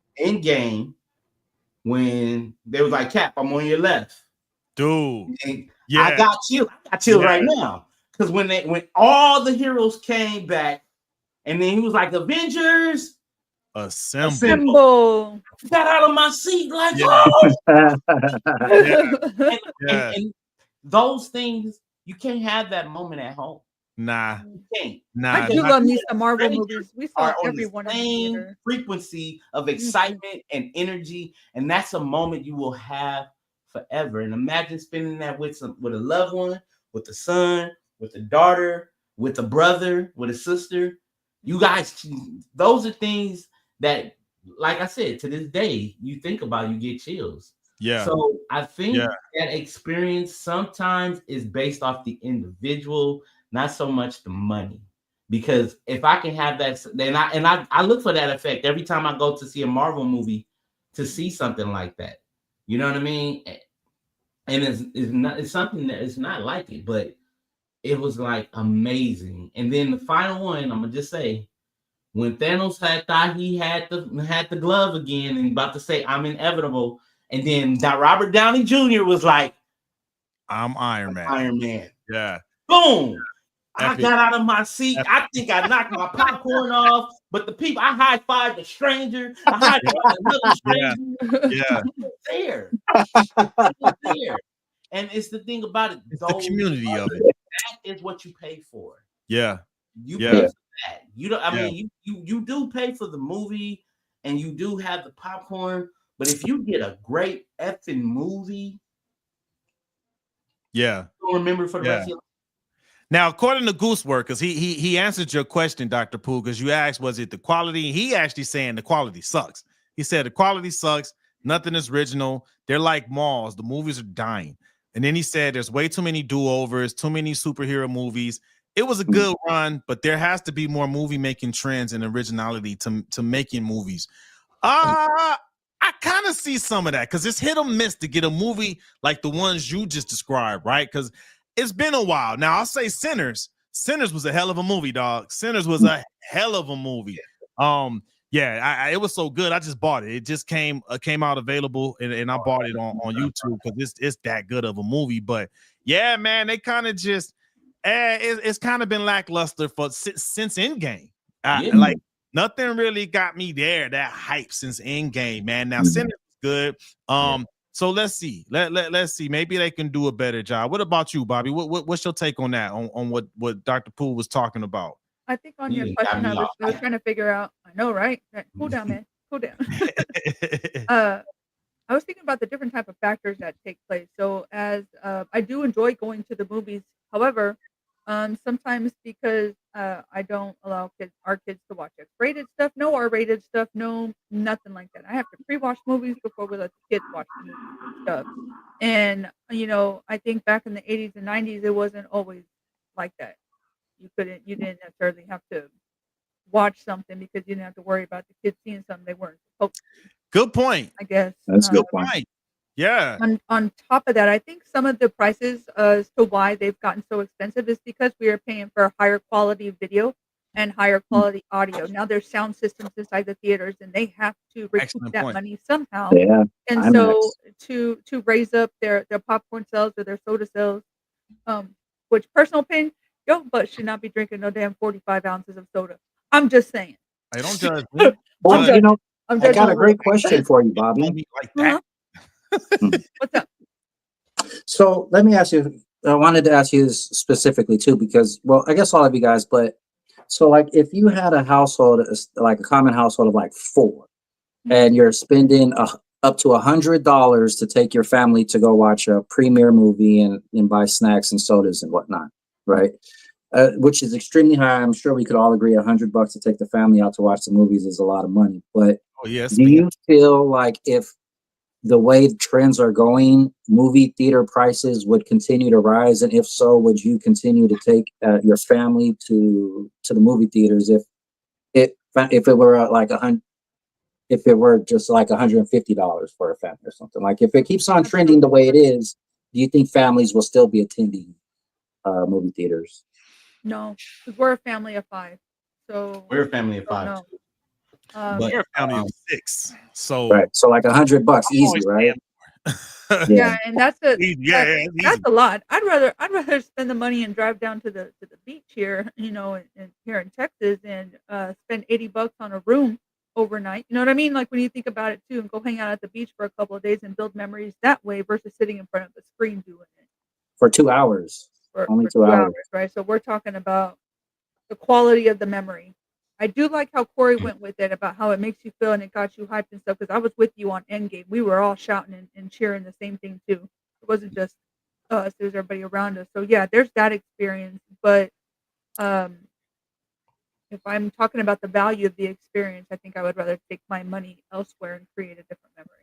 when they was like, "Cap, I'm on your left." Dude, I got you right now. Because when all the heroes came back, and then he was like, Avengers assemble. Got out of my seat like, and those things, you can't have that moment at home. Nah. You can't. I do love me some Marvel movies. We saw everyone on the same frequency of excitement and energy, and that's a moment you will have forever. And imagine spending that with a loved one, with a son, with a daughter, with a brother, with a sister. You guys, those are things that, like I said, to this day, you think about, you get chills. Yeah. So I think that experience sometimes is based off the individual, not so much the money. Because if I can have that, then I look for that effect every time I go to see a Marvel movie, to see something like that. You know what I mean? And it's something that is not like it, but it was like amazing. And then the final one, I'm gonna just say, when Thanos thought he had the glove again and about to say, "I'm inevitable," and then Robert Downey Jr. was like, "I'm Iron Man." Iron Man. Yeah. Boom. Epic. I got out of my seat. Epic. I think I knocked my popcorn off, but the people, I high-fived a stranger. I high-fived another stranger. Yeah. There. It was there. And it's the thing about it. It's the community of it. That is what you pay for. Yeah. You pay for that. You don't. I mean, you do pay for the movie, and you do have the popcorn. But if you get a great effing movie, you'll remember for the rest of your life. Now, according to Goosework, because he answered your question, Dr. Pooh, because you asked, was it the quality? He actually saying the quality sucks. He said the quality sucks. Nothing is original. They're like malls. The movies are dying. And then he said there's way too many do-overs, too many superhero movies. It was a good run, but there has to be more movie-making trends and originality to making movies. I kind of see some of that, because it's hit or miss to get a movie like the ones you just described, right? Because it's been a while. Now, I'll say Sinners. Sinners was a hell of a movie, dog. Sinners was a hell of a movie. It was so good. I just bought it. It just came out available, and I bought it on YouTube because it's that good of a movie. But yeah, man, they kind of just it's kind of been lackluster since Endgame. Like nothing really got me that hype since Endgame, man. Now Sinners is good. So let's see. Let's see. Maybe they can do a better job. What about you, Bobby? What's your take on that? On what Dr. Poole was talking about? I think on your question, I was trying to figure out. I know, right? Cool down, man. Cool down. I was thinking about the different type of factors that take place. So as I do enjoy going to the movies. However, sometimes because I don't allow our kids to watch X-rated stuff, no R-rated stuff, no nothing like that. I have to pre-watch movies before we let the kids watch the movies and stuff. And I think back in the 80s and 90s, it wasn't always like that. You didn't necessarily have to watch something because you didn't have to worry about the kids seeing something they weren't supposed to. Good point. I guess that's a good point. Yeah. On top of that, I think some of the prices as to why they've gotten so expensive is because we are paying for higher quality video and higher quality audio. Now there's sound systems inside the theaters, and they have to recoup that money somehow. Yeah. And so to raise up their popcorn sales or their soda sales, which personal opinion, your butt should not be drinking no damn 45 ounces of soda. I'm just saying. I don't judge me. Well, I got a great question for you, Bobby. Like that. What's up? So let me ask you. I wanted to ask you this specifically too, because, well, I guess all of you guys, but so like if you had a household, like a common household of like 4, and you're spending up to $100 to take your family to go watch a premiere movie and buy snacks and sodas and whatnot, right? Which is extremely high. I'm sure we could all agree $100 to take the family out to watch the movies is a lot of money. But Oh yes, do you feel like if the way trends are going, movie theater prices would continue to rise? And if so, would you continue to take your family to the movie theaters if it were like if it were just like $150 for a family or something? Like if it keeps on trending the way it is, do you think families will still be attending movie theaters? No, because we're a family of 5. So We're a family of don't 5 know. too. Um, we're a family of um, 6, so Right. So like $100 I'm easy, always right? paying Yeah. yeah, and that's a easy. Yeah, that, yeah, it's that's easy. a lot. I'd rather spend the money and drive down to the beach here, here in Texas, and spend $80 on a room overnight. You know what I mean? Like when you think about it too, and go hang out at the beach for a couple of days and build memories that way versus sitting in front of a screen doing it For 2 hours. Only for 2 2 hours, hours. right? So we're talking about the quality of the memory. I do like how Corey went with it about how it makes you feel and it got you hyped and stuff. Because I was with you on Endgame. We were all shouting and cheering the same thing too. It wasn't just us; it was everybody around us. So yeah, there's that experience. But um, if I'm talking about the value of the experience, I think I would rather take my money elsewhere and create a different memory.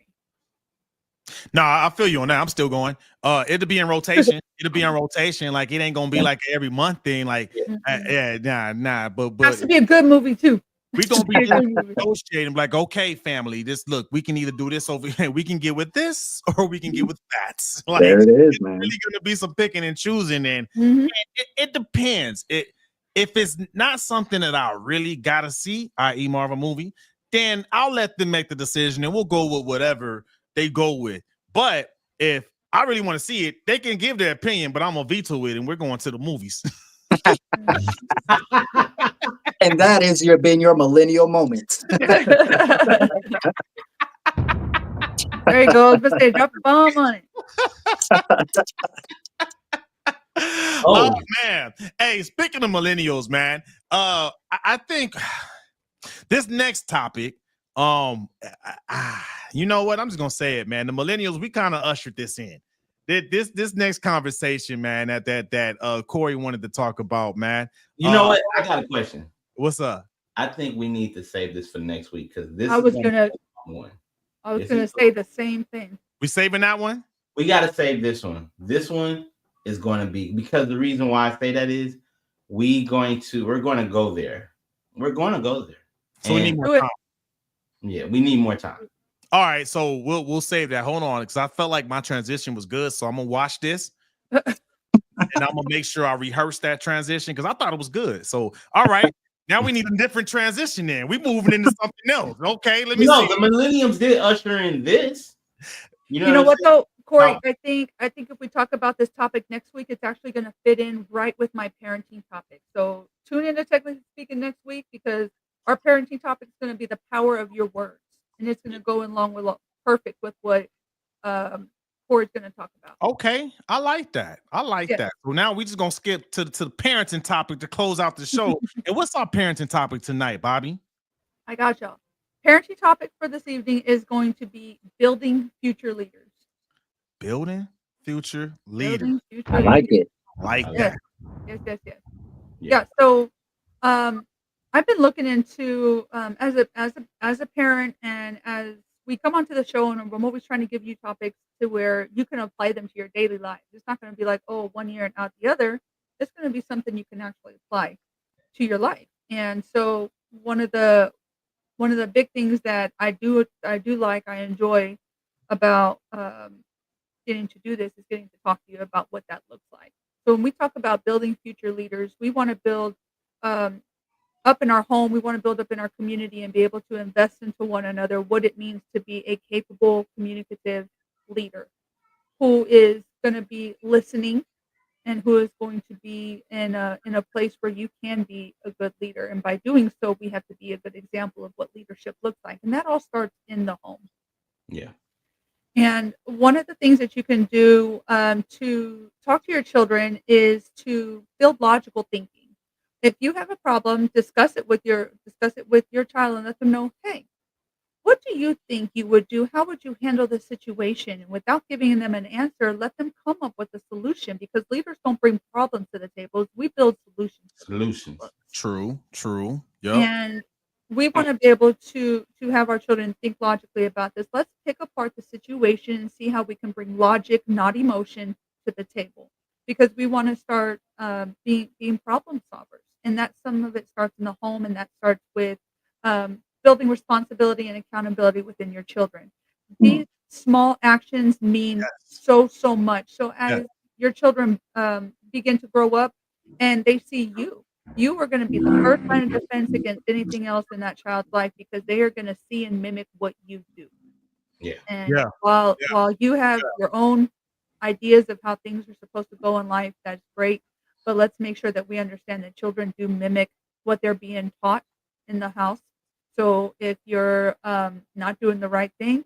No, I feel you on that. I'm still going. It'll be in rotation. It'll be on rotation. Like it ain't gonna be like every month thing. Like, Mhm. nah. Has But to be a good movie too. we Has gonna to be be a good movie. negotiating. Like, okay, family, this look, we can either do this over here. We can get with this, or we can get with that. Like, There it is, it's man. really gonna be some picking and choosing, and Mhm. it depends. If it's not something that I really gotta see, i.e. Marvel movie, then I'll let them make the decision, and we'll go with whatever they go with. But if I really want to see it, they can give their opinion, but I'm gonna veto it, and we're going to the movies. And that is been your millennial moment. There you go. I was about to say, drop a bomb on it. Oh Oh, man. Hey, speaking of millennials, man, I think this next topic, you know what? I'm just gonna say it, man. The millennials, we kind of ushered this in. This next conversation, man, that Corey wanted to talk about, man. you know what? I got a question. What's up? I think we need to save this for next week because this I is was gonna be gonna, a long one. I was This gonna is say the same thing. We saving that one? we got to save this one. This one is going to be because the reason why I say that is we're going to go there. We're going to go there, So we need and more Do it. time. yeah, we need more time. All right, so we'll save that. Hold on, because I felt like my transition was good, so I'm gonna watch this and I'm gonna make sure I rehearse that transition because I thought it was good. So, all right, now we need a different transition. Then we moving into something else. Okay, let me No, see. the Millenniums did usher in this. You know You what know I'm what saying? though, Corey? No, I think if we talk about this topic next week, it's actually going to fit in right with my parenting topic. So tune in to Technically Speaking next week because our parenting topic is going to be the power of your words, and it's going to go in along with perfect with what um, Corey's going to talk about. Okay, I like that. I like Yeah, that. So now we just gonna skip to the parenting topic to close out the show. And what's our parenting topic tonight, Bobby? I got y'all. Parenting topic for this evening is going to be building future leaders. Building future leader. Building I future like leaders. it. Like Yes, that. yes. yeah. Yeah. So, I've been looking into as a parent, and as we come onto the show, and I'm always trying to give you topics to where you can apply them to your daily life. It's not going to be like, oh, one year and out the other. It's going to be something you can actually apply to your life. And so, one of the big things that I enjoy about getting to do this is getting to talk to you about what that looks like. So when we talk about building future leaders, we want to build um, up in our home, we want to build up in our community and be able to invest into one another what it means to be a capable, communicative leader who is going to be listening and who is going to be in a place where you can be a good leader. And by doing so, we have to be a good example of what leadership looks like. And that all starts in the home. Yeah. And one of the things that you can do to talk to your children is to build logical thinking. If you have a problem, discuss it with your child and let them know, hey, what do you think you would do? How would you handle the situation? And without giving them an answer, let them come up with a solution because leaders don't bring problems to the table. We build solutions to Solutions. True. Yep. and we want to be able to have our children think logically about this. Let's pick apart the situation and see how we can bring logic, not emotion, to the table. Because we want to start being problem solvers, and that some of it starts in the home, and that starts with building responsibility and accountability within your children. These small actions mean Yes. so much. So Yes. as your children begin to grow up, and they see you are going to be the first line of defense against anything else in that child's life because they are going to see and mimic what you do. Yeah. And Yeah. while you have your own ideas of how things are supposed to go in life, that's great. But let's make sure that we understand that children do mimic what they're being taught in the house. So if you're not doing the right thing,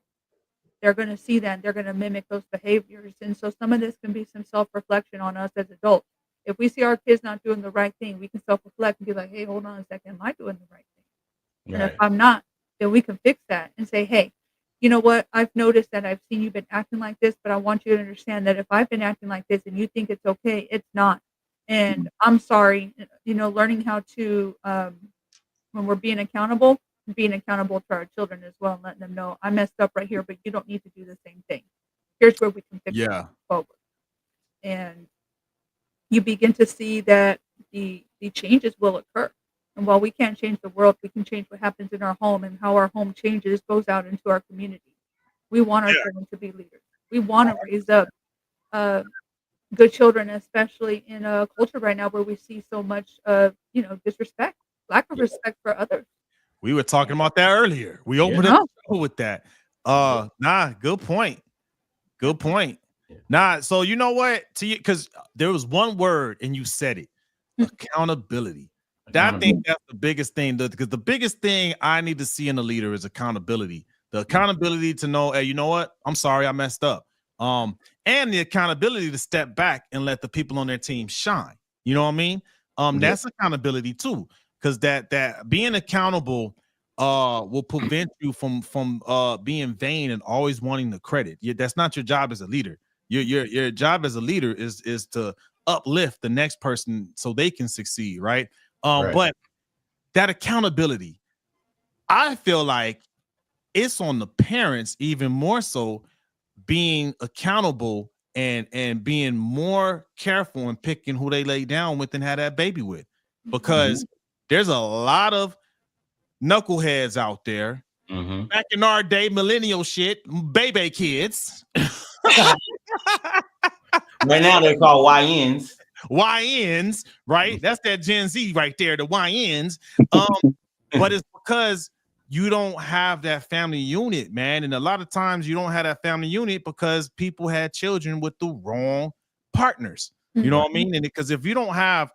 they're going to see that and they're going to mimic those behaviors. And so some of this can be some self-reflection on us as adults. If we see our kids not doing the right thing, we can self-reflect and be like, hey, hold on a second, am I doing the right thing? And if Right. I'm not, then we can fix that and say, hey, you know what? I've noticed that I've seen you've been acting like this, but I want you to understand that if I've been acting like this and you think it's okay, it's not. And I'm sorry, learning how to, when we're being accountable to our children as well and letting them know I messed up right here, but you don't need to do the same thing. Here's where we can fix it Yeah. forward. And you begin to see that the changes will occur. And while we can't change the world, we can change what happens in our home and how our home changes goes out into our community. We want our Yeah. children to be leaders. We want to raise up uh, good children, especially in a culture right now where we see so much disrespect, lack of Yeah. respect for others. We were talking about that earlier. We Yeah. opened up the show with that. Good point. Good point. Yeah. Nah, so you know what? To you, because there was one word and you said it: accountability. I think that's the biggest thing. Because the biggest thing I need to see in a leader is accountability. The accountability to know, hey, you know what? I'm sorry, I messed up. And the accountability to step back and let the people on their team shine. You know what I mean? That's accountability too. Because that being accountable will prevent you from being vain and always wanting the credit. That's not your job as a leader. Your job as a leader is to uplift the next person so they can succeed, right? Right. But that accountability, I feel like it's on the parents even more so being accountable and being more careful and picking who they lay down with and have that baby with, because there's a lot of knuckleheads out there. Back in our day, millennial shit, baby kids. Right now they're called YNs. YNs, right? That's that Gen Z right there, the YNs. But it's because you don't have that family unit, man. And a lot of times you don't have that family unit because people had children with the wrong partners. You know what I mean? And because if you don't have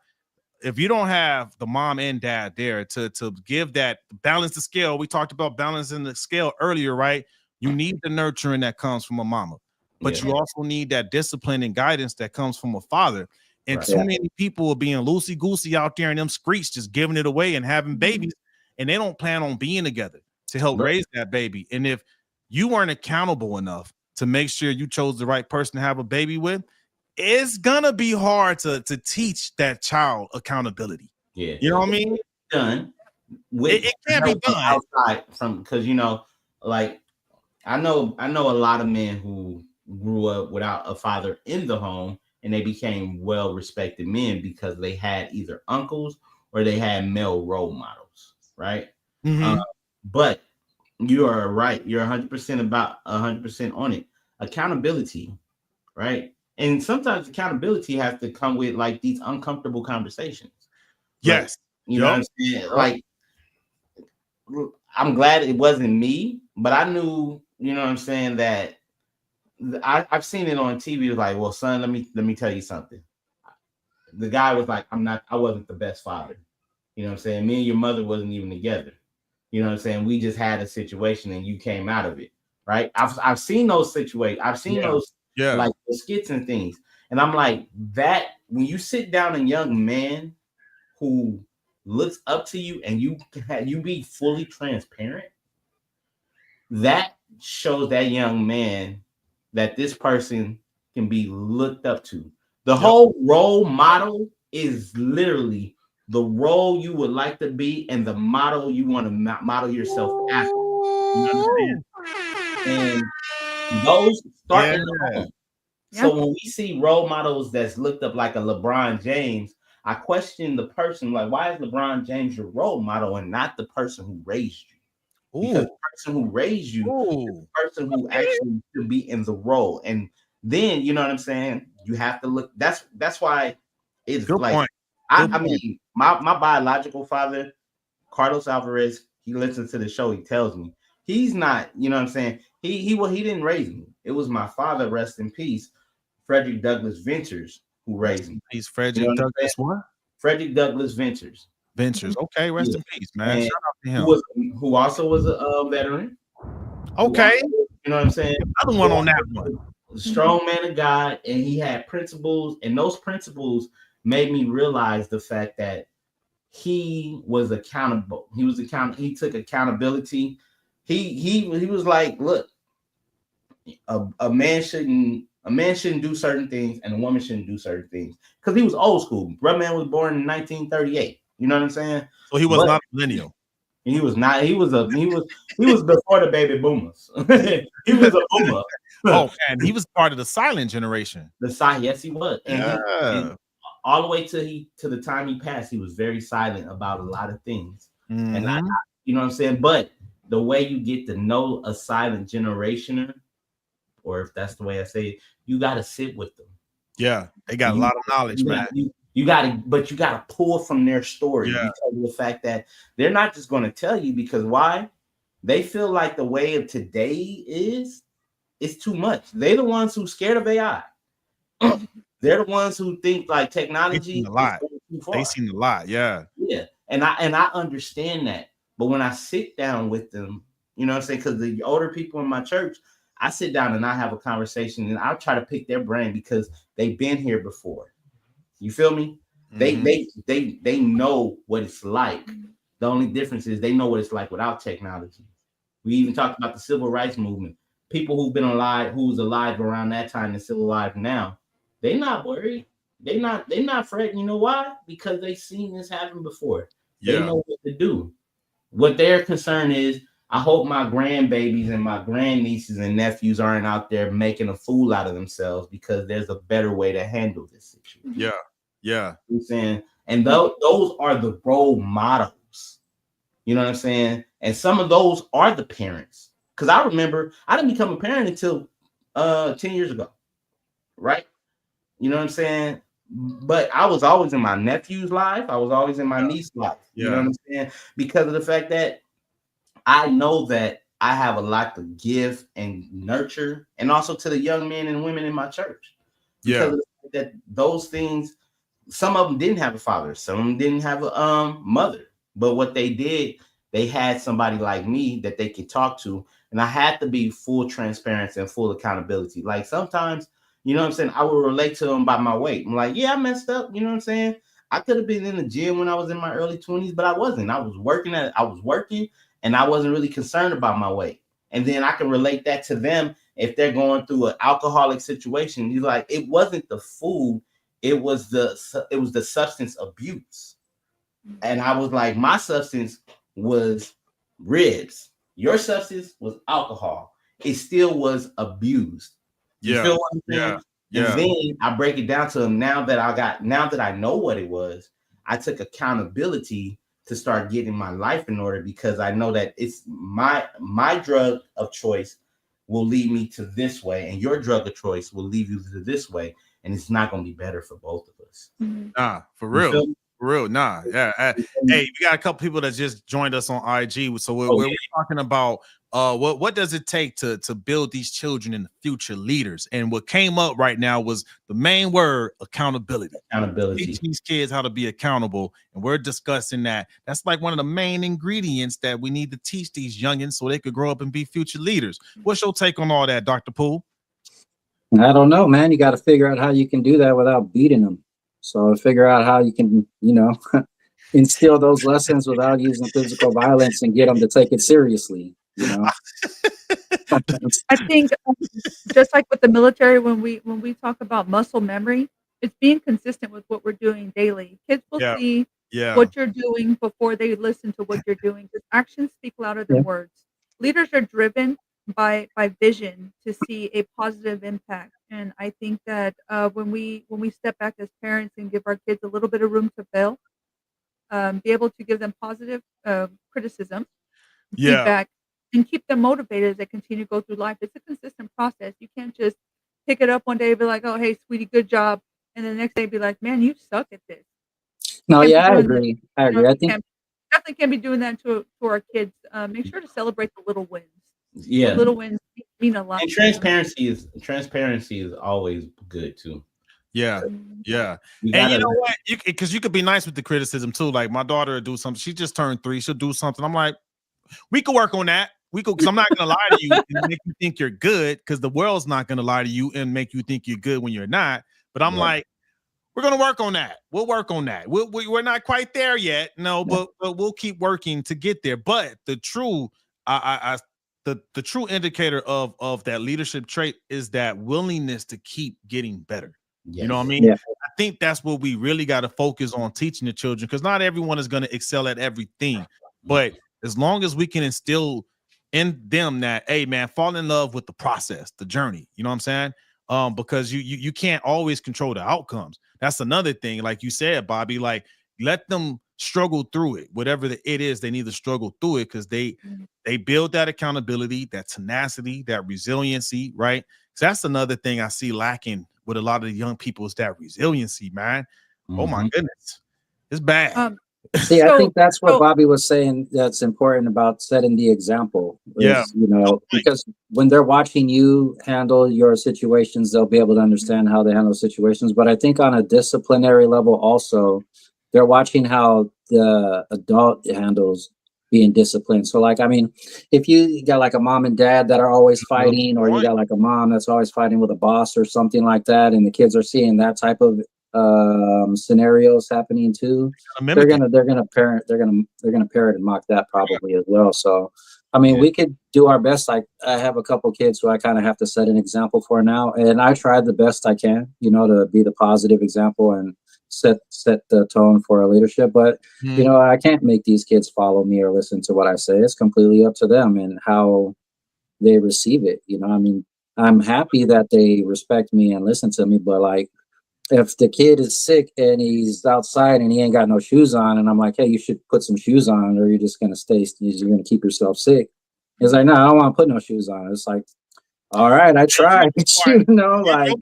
the mom and dad there to give that balance the scale, we talked about balancing the scale earlier, right? You need the nurturing that comes from a mama, but you also need that discipline and guidance that comes from a father. And too many people are being loosey goosey out there in them streets, just giving it away and having babies, and they don't plan on being together to help raise that baby. And if you weren't accountable enough to make sure you chose the right person to have a baby with, it's gonna be hard to teach that child accountability. Yeah. You know what I mean? Done with It can't be done outside from, because like I know a lot of men who grew up without a father in the home, and they became well respected men because they had either uncles or they had male role models, right? But you are right. You're 100% about 100% on it. Accountability, right? And sometimes accountability has to come with like these uncomfortable conversations. Yes. Like, you know what I'm saying? Like, I'm glad it wasn't me, but I knew, you know what I'm saying, that I've seen it on TV. Like, well, son, let me tell you something. The guy was like, I wasn't the best father. You know what I'm saying? Me and your mother wasn't even together. You know what I'm saying? We just had a situation and you came out of it, right? I've seen those situations. I've seen those like the skits and things. And I'm like, that when you sit down a young man who looks up to you and you be fully transparent, that shows that young man that this person can be looked up to. The whole role model is literally the role you would like to be and the model you want to model yourself after. You know what I'm saying? And those start in the home. So when we see role models that's looked up like a LeBron James, I question the person, like, why is LeBron James your role model and not the person who raised you? Because the person who raised you is the person who actually should be in the role. And then, you know what I'm saying? You have to look. That's why it's Good like, point. I mean, my biological father, Carlos Alvarez, he listens to the show. He tells me he's not, you know what I'm saying? He didn't raise me. It was my father, rest in peace, Frederick Douglass Ventures, who raised me. He's Frederick Douglass what? Frederick Douglass Ventures. Ventures. Okay, rest in peace, man. And shout out to him. Who also was a veteran. Okay. You know what I'm saying? Another one on that one. A strong man of God, and he had principles, and those principles made me realize the fact that he was accountable. He was accountable. He took accountability. He was like, look, a man shouldn't do certain things, and a woman shouldn't do certain things, because he was old school. Brother man was born in 1938. You know what I'm saying? So he was not a millennial. He was not. He was before the baby boomers. He was a boomer. Oh man, he was part of the silent generation. Yes, he was. And all the way to the time he passed, he was very silent about a lot of things. And you know what I'm saying? But the way you get to know a silent generationer, or if that's the way I say it, you got to sit with them. Yeah, they got a lot of knowledge, man. You got to pull from their story because of the fact that they're not just going to tell you, because why? They feel like the way of today is too much. They're the ones who scared of AI. They're the ones who think like technology a lot. They seen a lot, yeah. And I understand that. But when I sit down with them, you know what I'm saying? Because the older people in my church, I sit down and I have a conversation, and I'll try to pick their brain because they've been here before. You feel me? They know what it's like. The only difference is they know what it's like without technology. We even talked about the civil rights movement. People who've been alive, who's alive around that time and still alive now, they're not worried. They're not fretting. You know why? Because they've seen this happen before. They know what to do. What their concern is, I hope my grandbabies and my grandnieces and nephews aren't out there making a fool out of themselves, because there's a better way to handle this situation. Yeah. You know what I'm saying? And those are the role models. You know what I'm saying? And some of those are the parents. Because I remember I didn't become a parent until 10 years ago. Right? You know what I'm saying? But I was always in my nephew's life. I was always in my niece's life. You know what I'm saying? Because of the fact that I know that I have a lot to give and nurture, and also to the young men and women in my church. Because of the fact that those things, some of them didn't have a father, some of them didn't have a mother. But what they did, they had somebody like me that they could talk to. And I had to be full transparency and full accountability. Like sometimes, you know what I'm saying, I would relate to them by my weight. I'm like, yeah, I messed up. You know what I'm saying? I could have been in the gym when I was in my early 20s, but I wasn't. I was working and I wasn't really concerned about my weight. And then I can relate that to them if they're going through an alcoholic situation. He's like, it wasn't the food, it was the substance abuse. And I was like, my substance was ribs. Your substance was alcohol. It still was abused. You feel what I'm saying? And then I break it down to them. Now that I know what it was, I took accountability to start getting my life in order, because I know that it's my drug of choice will lead me to this way, and your drug of choice will lead you to this way, and it's not going to be better for both of us. Nah, for real. For real, nah, yeah. Hey, we got a couple people that just joined us on IG, so we're talking about what does it take to build these children in the future leaders, and what came up right now was the main word: accountability. Teach these kids how to be accountable, and we're discussing that. That's like one of the main ingredients that we need to teach these youngins so they could grow up and be future leaders. What's your take on all that, Dr. Poole? I don't know, man. You got to figure out how you can do that without beating them. So figure out how you can, instill those lessons without using physical violence and get them to take it seriously. I think just like with the military, when we talk about muscle memory, it's being consistent with what we're doing daily. Kids will Yeah, see yeah, what you're doing before they listen to what you're doing, because actions speak louder Yeah. than words. Leaders are driven by vision to see a positive impact, and I think that when we step back as parents and give our kids a little bit of room to fail, be able to give them positive criticism, yeah. feedback, and keep them motivated as they continue to go through life. It's a consistent process. You can't just pick it up one day and be like, "Oh, hey, sweetie, good job," and the next day be like, "Man, you suck at this." No, Can't be yeah, I doing that. agree. I You know, agree. I we think can't definitely can't be doing that to our kids. Make sure to celebrate the little wins. The Yeah, little wins mean a lot and to them. transparency is always good too. Yeah, Mhm. yeah. You And you gotta know what? Because you could be nice with the criticism too. Like my daughter will do something. She just turned 3. She'll do something. I'm like, we could work on that. We could, because I'm not gonna lie to you and make you think you're good, because the world's not gonna lie to you and make you think you're good when you're not. But I'm right. like, we're gonna work on that. We'll work on that. We're not quite there yet. No, yeah. but we'll keep working to get there. But the true, the true indicator of that leadership trait is that willingness to keep getting better. You know what I Yes. mean? Yeah. I think that's what we really got to focus on teaching the children, because not everyone is going to excel at everything. But as long as we can instill in them that, hey man, fall in love with the process, the journey. You know what I'm saying? Because you can't always control the outcomes. That's another thing. Like you said, Bobby, like let them struggle through it, whatever it is they need to struggle through it, because they build that accountability, that tenacity, that resiliency, right? So that's another thing I see lacking with a lot of the young people, is that resiliency, man. Oh my Mhm. goodness, it's bad. Um, See, I so think that's what so Bobby was saying that's important about setting the example Yeah, is, you know, because when they're watching you handle your situations, they'll be able to understand how they handle situations. But I think on a disciplinary level also, they're watching how the adult handles being disciplined. So like, I mean, if you got like a mom and dad that are always fighting, or you got like a mom that's always fighting with a boss or something like that, and the kids are seeing that type of scenarios happening too, they're mimic it. gonna parrot and mock that probably as well. So I mean, we could do our best. Like I have a couple kids who I kind of have to set an example for now, and I try the best I can, you know, to be the positive example and set the tone for our leadership. But you know, I can't make these kids follow me or listen to what I say. It's completely up to them and how they receive it. You know, I mean, I'm happy that they respect me and listen to me, but like if the kid is sick and he's outside and he ain't got no shoes on, and I'm like, hey, you should put some shoes on, or you're just gonna you're gonna keep yourself sick. He's like, no, I don't want to put no shoes on. It's like, all right, I tried. You know, like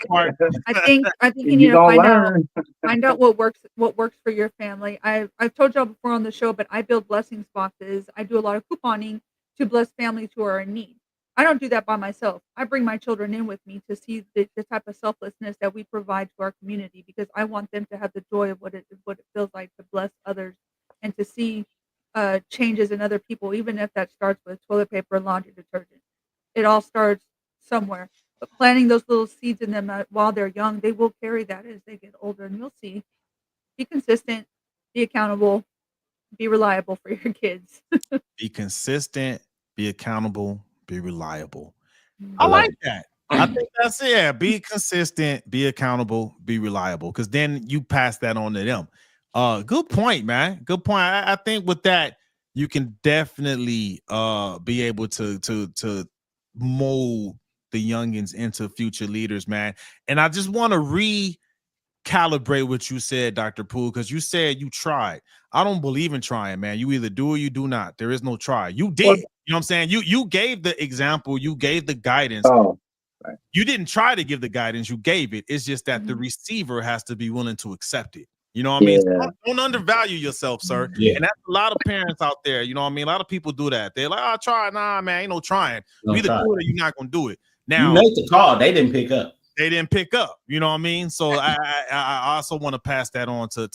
I think you need you to gonna learn. find out what works for your family. I've told y'all before on the show, but I build blessings boxes. I do a lot of couponing to bless families who are in need. I don't do that by myself. I bring my children in with me to see the type of selflessness that we provide to our community, because I want them to have the joy of what it feels like to bless others and to see changes in other people, even if that starts with toilet paper and laundry detergent. It all starts somewhere. But planting those little seeds in them while they're young, they will carry that as they get older, and you'll see. Be consistent, be accountable, be reliable for your kids. Be consistent, be accountable, be reliable. I I Mhm. love like that. I think that's it. Yeah, be consistent, be accountable, be reliable, because then you pass that on to them. Good point, man. Good point. I think with that, you can definitely be able to mold the youngins into future leaders, man. And I just want to recalibrate what you said, Dr. Poole, because you said you tried. I don't believe in trying, man. You either do or you do not. There is no try. You Well, did. You know what I'm saying? You gave the example, you gave the guidance. oh, right. You didn't try to give the guidance, you gave it. It's just that the Mhm. receiver has to be willing to accept it. You know what I mean? So Yeah, don't undervalue yourself, sir. Mhm. yeah. And that's a lot of parents out there. You know what I mean? A lot of people do that. They're like, "Oh, try it." Nah, man, ain't no trying. You Don't either try. do it or you're not gonna do it. You Now, made the call. They didn't pick up. they didn't pick up. You know what I mean? So I also want to pass that on to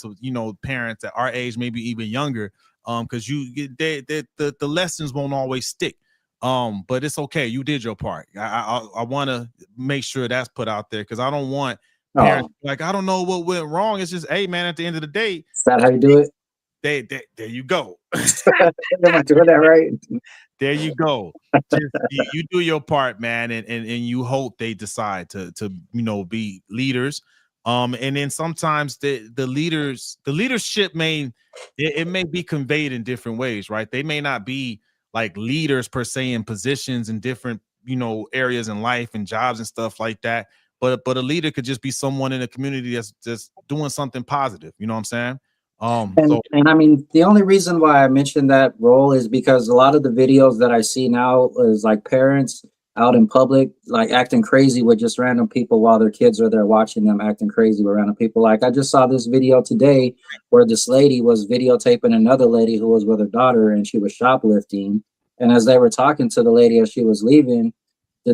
parents at our age, maybe even younger, because the lessons won't always stick. But it's okay. You did your part. I want to make sure that's put out there, because I don't want parents oh, like, I don't know what went wrong. It's just, hey man, at the end of the day, is that how you do it? they there you go. Am I doing that right? There you go. Just, you do your part, man, and you hope they decide to be leaders. And then sometimes the leadership it may be conveyed in different ways, right? They may not be like leaders per se in positions in different areas in life and jobs and stuff like that. But a leader could just be someone in a community that's just doing something positive. You know what I'm saying? And I mean, the only reason why I mentioned that role is because a lot of the videos that I see now is like parents out in public, like acting crazy with just random people while their kids are there watching them acting crazy with random people. Like I just saw this video today where this lady was videotaping another lady who was with her daughter and she was shoplifting. And as they were talking to the lady as she was leaving, the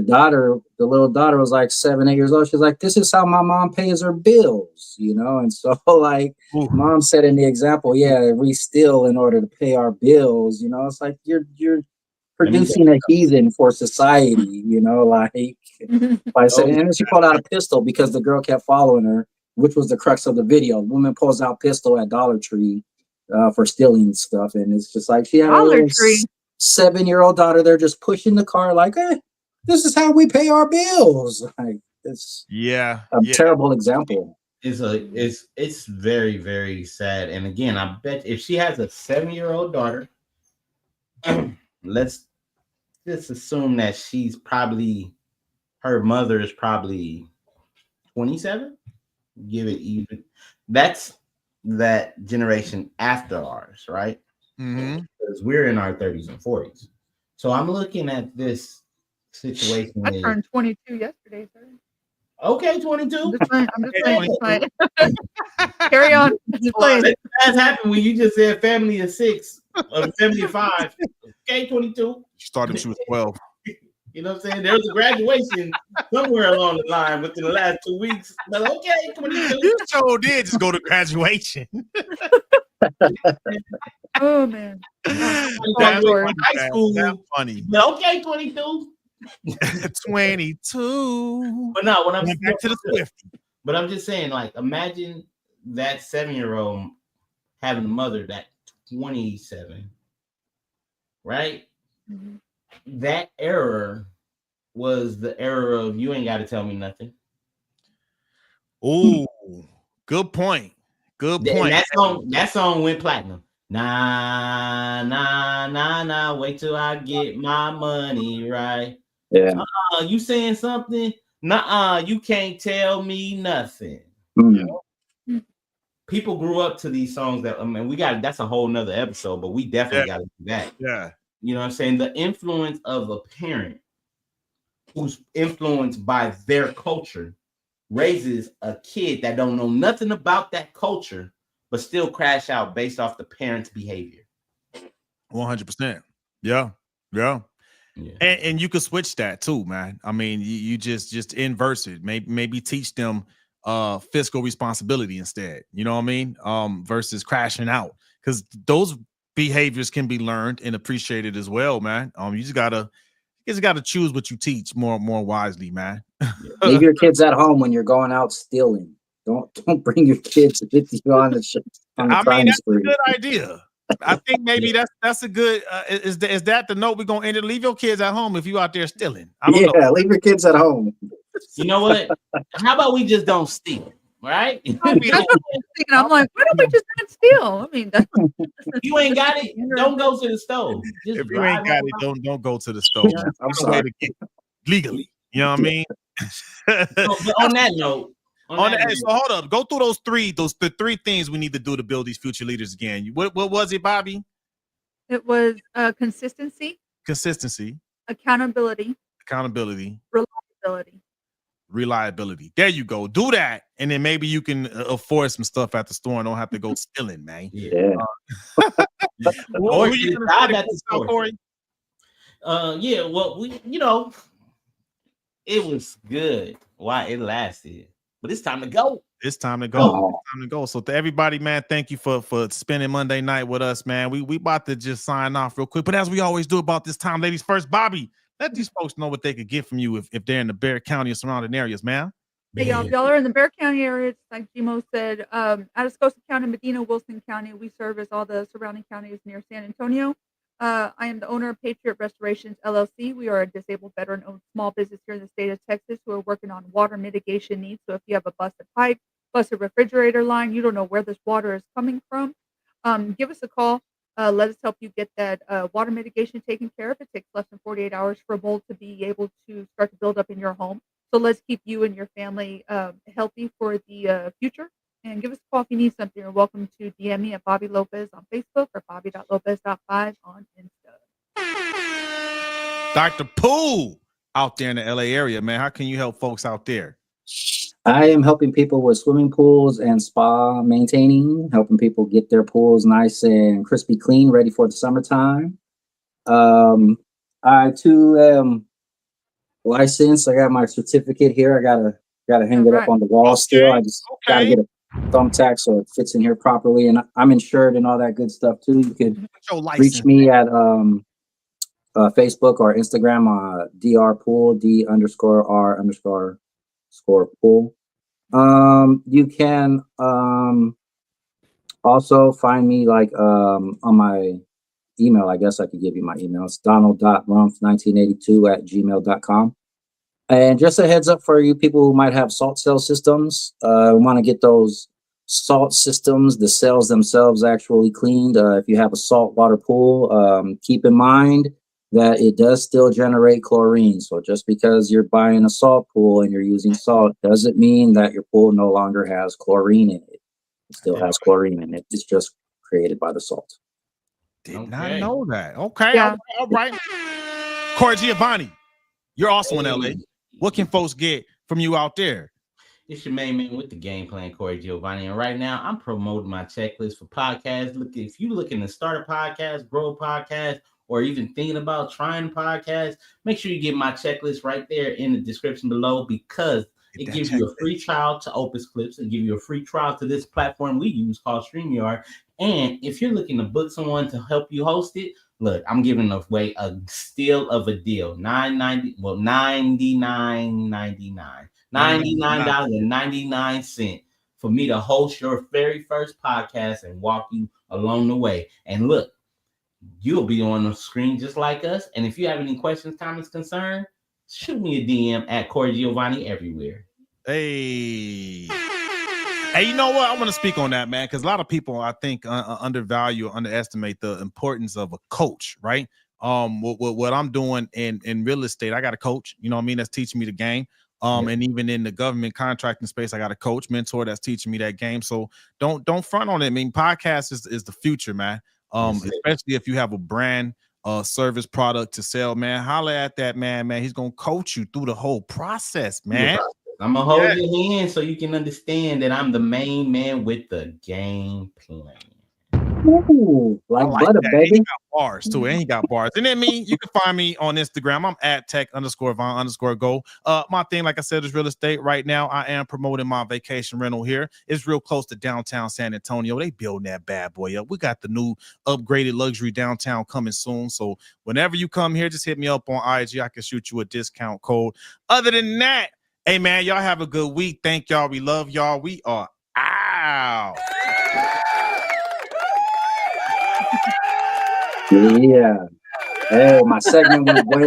little daughter was like 7, 8 years old. She's like, "This is how my mom pays her bills," And so like mom said in the example, yeah, we steal in order to pay our bills. It's like you're producing a heathen for society. Like said, and then she pulled out a pistol because the girl kept following her, which was the crux of the video. Woman pulls out pistol at Dollar Tree for stealing stuff, and it's just like she had a little 7-year-old daughter there just pushing the car like, this is how we pay our bills. Like it's a terrible example. It's very, very sad. And again, I bet if she has a 7-year-old daughter, let's just assume that her mother is probably 27. Give it even. That's that generation after ours, right? Mm-hmm. Because we're in our 30s and 40s. So I'm looking at this situation. I turned 22 yesterday, sir. Okay, 22. I'm just playing. Carry on. That's happened when you just said family of 6 or family of 5. Okay, 22. She started when she was 12. You know what I'm saying? There was a graduation somewhere along the line within the last 2 weeks. But okay, 22. You sure did just go to graduation. Oh man. High school. That's funny. But okay, 22. 22. But no, when I'm back to the Swift. But I'm just saying, like, imagine that 7-year-old having a mother that's 27, right? Mm-hmm. That era was the era of you ain't got to tell me nothing. Oh, good point. Good point. And that song went platinum. Nah, nah, nah, nah. Wait till I get my money right. Yeah. You saying something? Nah, you can't tell me nothing. Mm. People grew up to these songs that that's a whole nother episode, but we definitely got to do that. Yeah. You know what I'm saying? The influence of a parent who's influenced by their culture raises a kid that don't know nothing about that culture, but still crash out based off the parent's behavior. 100%. Yeah. And you could switch that too, man. I mean, you just inverse it. Maybe teach them fiscal responsibility instead. You know what I mean? Versus crashing out, because those behaviors can be learned and appreciated as well, man. You just gotta choose what you teach more wisely, man. Leave your kids at home when you're going out stealing. Don't bring your kids with you on the crime spree. A good idea. I think maybe that's a good. Is that the note we're gonna end it? Leave your kids at home if you out there stealing. I don't know. Leave your kids at home. You know what? How about we just don't steal? Right? That's what I'm thinking. I'm like, why don't we just not steal? I mean, you ain't got it. Don't go to the stove. Just if you ain't got it, don't go to the stove. I'm sorry. Legally, you know what I mean. But on that note. So hold up. Go through the three things we need to do to build these future leaders again. What was it, Bobby? It was consistency, accountability, reliability. There you go. Do that, and then maybe you can afford some stuff at the store and don't have to go stealing, man. Yeah. Or you can buy that store, Corey. Yeah. Well, it was good while it lasted. But it's time to go. It's time to go. So to everybody, man, thank you for spending Monday night with us, man. We about to just sign off real quick. But as we always do about this time, ladies first, Bobby, let these folks know what they could get from you if they're in the Bexar County or surrounding areas, man. Hey, y'all, if y'all are in the Bexar County area, it's like Gmo said, Atascosa County, Medina, Wilson County, we serve as all the surrounding counties near San Antonio. I am the owner of Patriot Restorations LLC. We are a disabled veteran-owned small business here in the state of Texas who are working on water mitigation needs. So if you have a busted pipe, busted refrigerator line, you don't know where this water is coming from, give us a call. Let us help you get that water mitigation taken care of. It takes less than 48 hours for mold to be able to start to build up in your home. So let's keep you and your family healthy for the future. And give us a call if you need something. You're welcome to DM me at Bobby Lopez on Facebook or Bobby.Lopez.5 on Insta. Dr. Poole out there in the LA area, man. How can you help folks out there? I am helping people with swimming pools and spa maintaining, helping people get their pools nice and crispy clean, ready for the summertime. I too am licensed. I got my certificate here. I gotta hang it up on the wall still. I just gotta get a thumbtack so it fits in here properly. And I'm insured and all that good stuff too. You could reach me at Facebook or Instagram, drpool, D_R_R_pool. You can also find me like on my email. I guess I could give you my email. It's donald.rumpf1982@gmail.com. And just a heads up for you people who might have salt cell systems, want to get those salt systems, the cells themselves actually cleaned. If you have a saltwater pool, keep in mind that it does still generate chlorine. So just because you're buying a salt pool and you're using salt doesn't mean that your pool no longer has chlorine in it. It still has chlorine in it. It's just created by the salt. Did not know that. Okay. Yeah. All right. Corey Giovanni, you're also in LA. What can folks get from you out there? It's your main man with the game plan, Corey Giovanni. And right now, I'm promoting my checklist for podcasts. Look, if you're looking to start a podcast, grow a podcast, or even thinking about trying a podcast, make sure you get my checklist right there in the description below, because it gives you a free trial to Opus Clips and give you a free trial to this platform we use called StreamYard. And if you're looking to book someone to help you host it, look, I'm giving away a steal of a deal. $99.99. $99.99 for me to host your very first podcast and walk you along the way. And look, you'll be on the screen just like us. And if you have any questions, comments, concerns, shoot me a DM at Corey Giovanni everywhere. Hey, you know what? I want to speak on that, man, because a lot of people, I think, undervalue or underestimate the importance of a coach, right? What I'm doing in real estate, I got a coach, you know what I mean, that's teaching me the game. And even in the government contracting space, I got a coach, mentor that's teaching me that game. So don't front on it. I mean, podcast is the future, man. Especially if you have a brand service product to sell, man. Holler at that man. He's gonna coach you through the whole process, man. I'm gonna hold your hand so you can understand that I'm the main man with the game plan. Ooh, like butter, that. baby. He got bars too, and he got bars. And then me, you can find me on Instagram. I'm at tech_Von_go. My thing, like I said, is real estate. Right now, I am promoting my vacation rental here. It's real close to downtown San Antonio. They building that bad boy up. We got the new upgraded luxury downtown coming soon. So whenever you come here, just hit me up on IG. I can shoot you a discount code. Other than that, hey man, y'all have a good week. Thank y'all. We love y'all. We are out. Yeah. Hey, my segment went way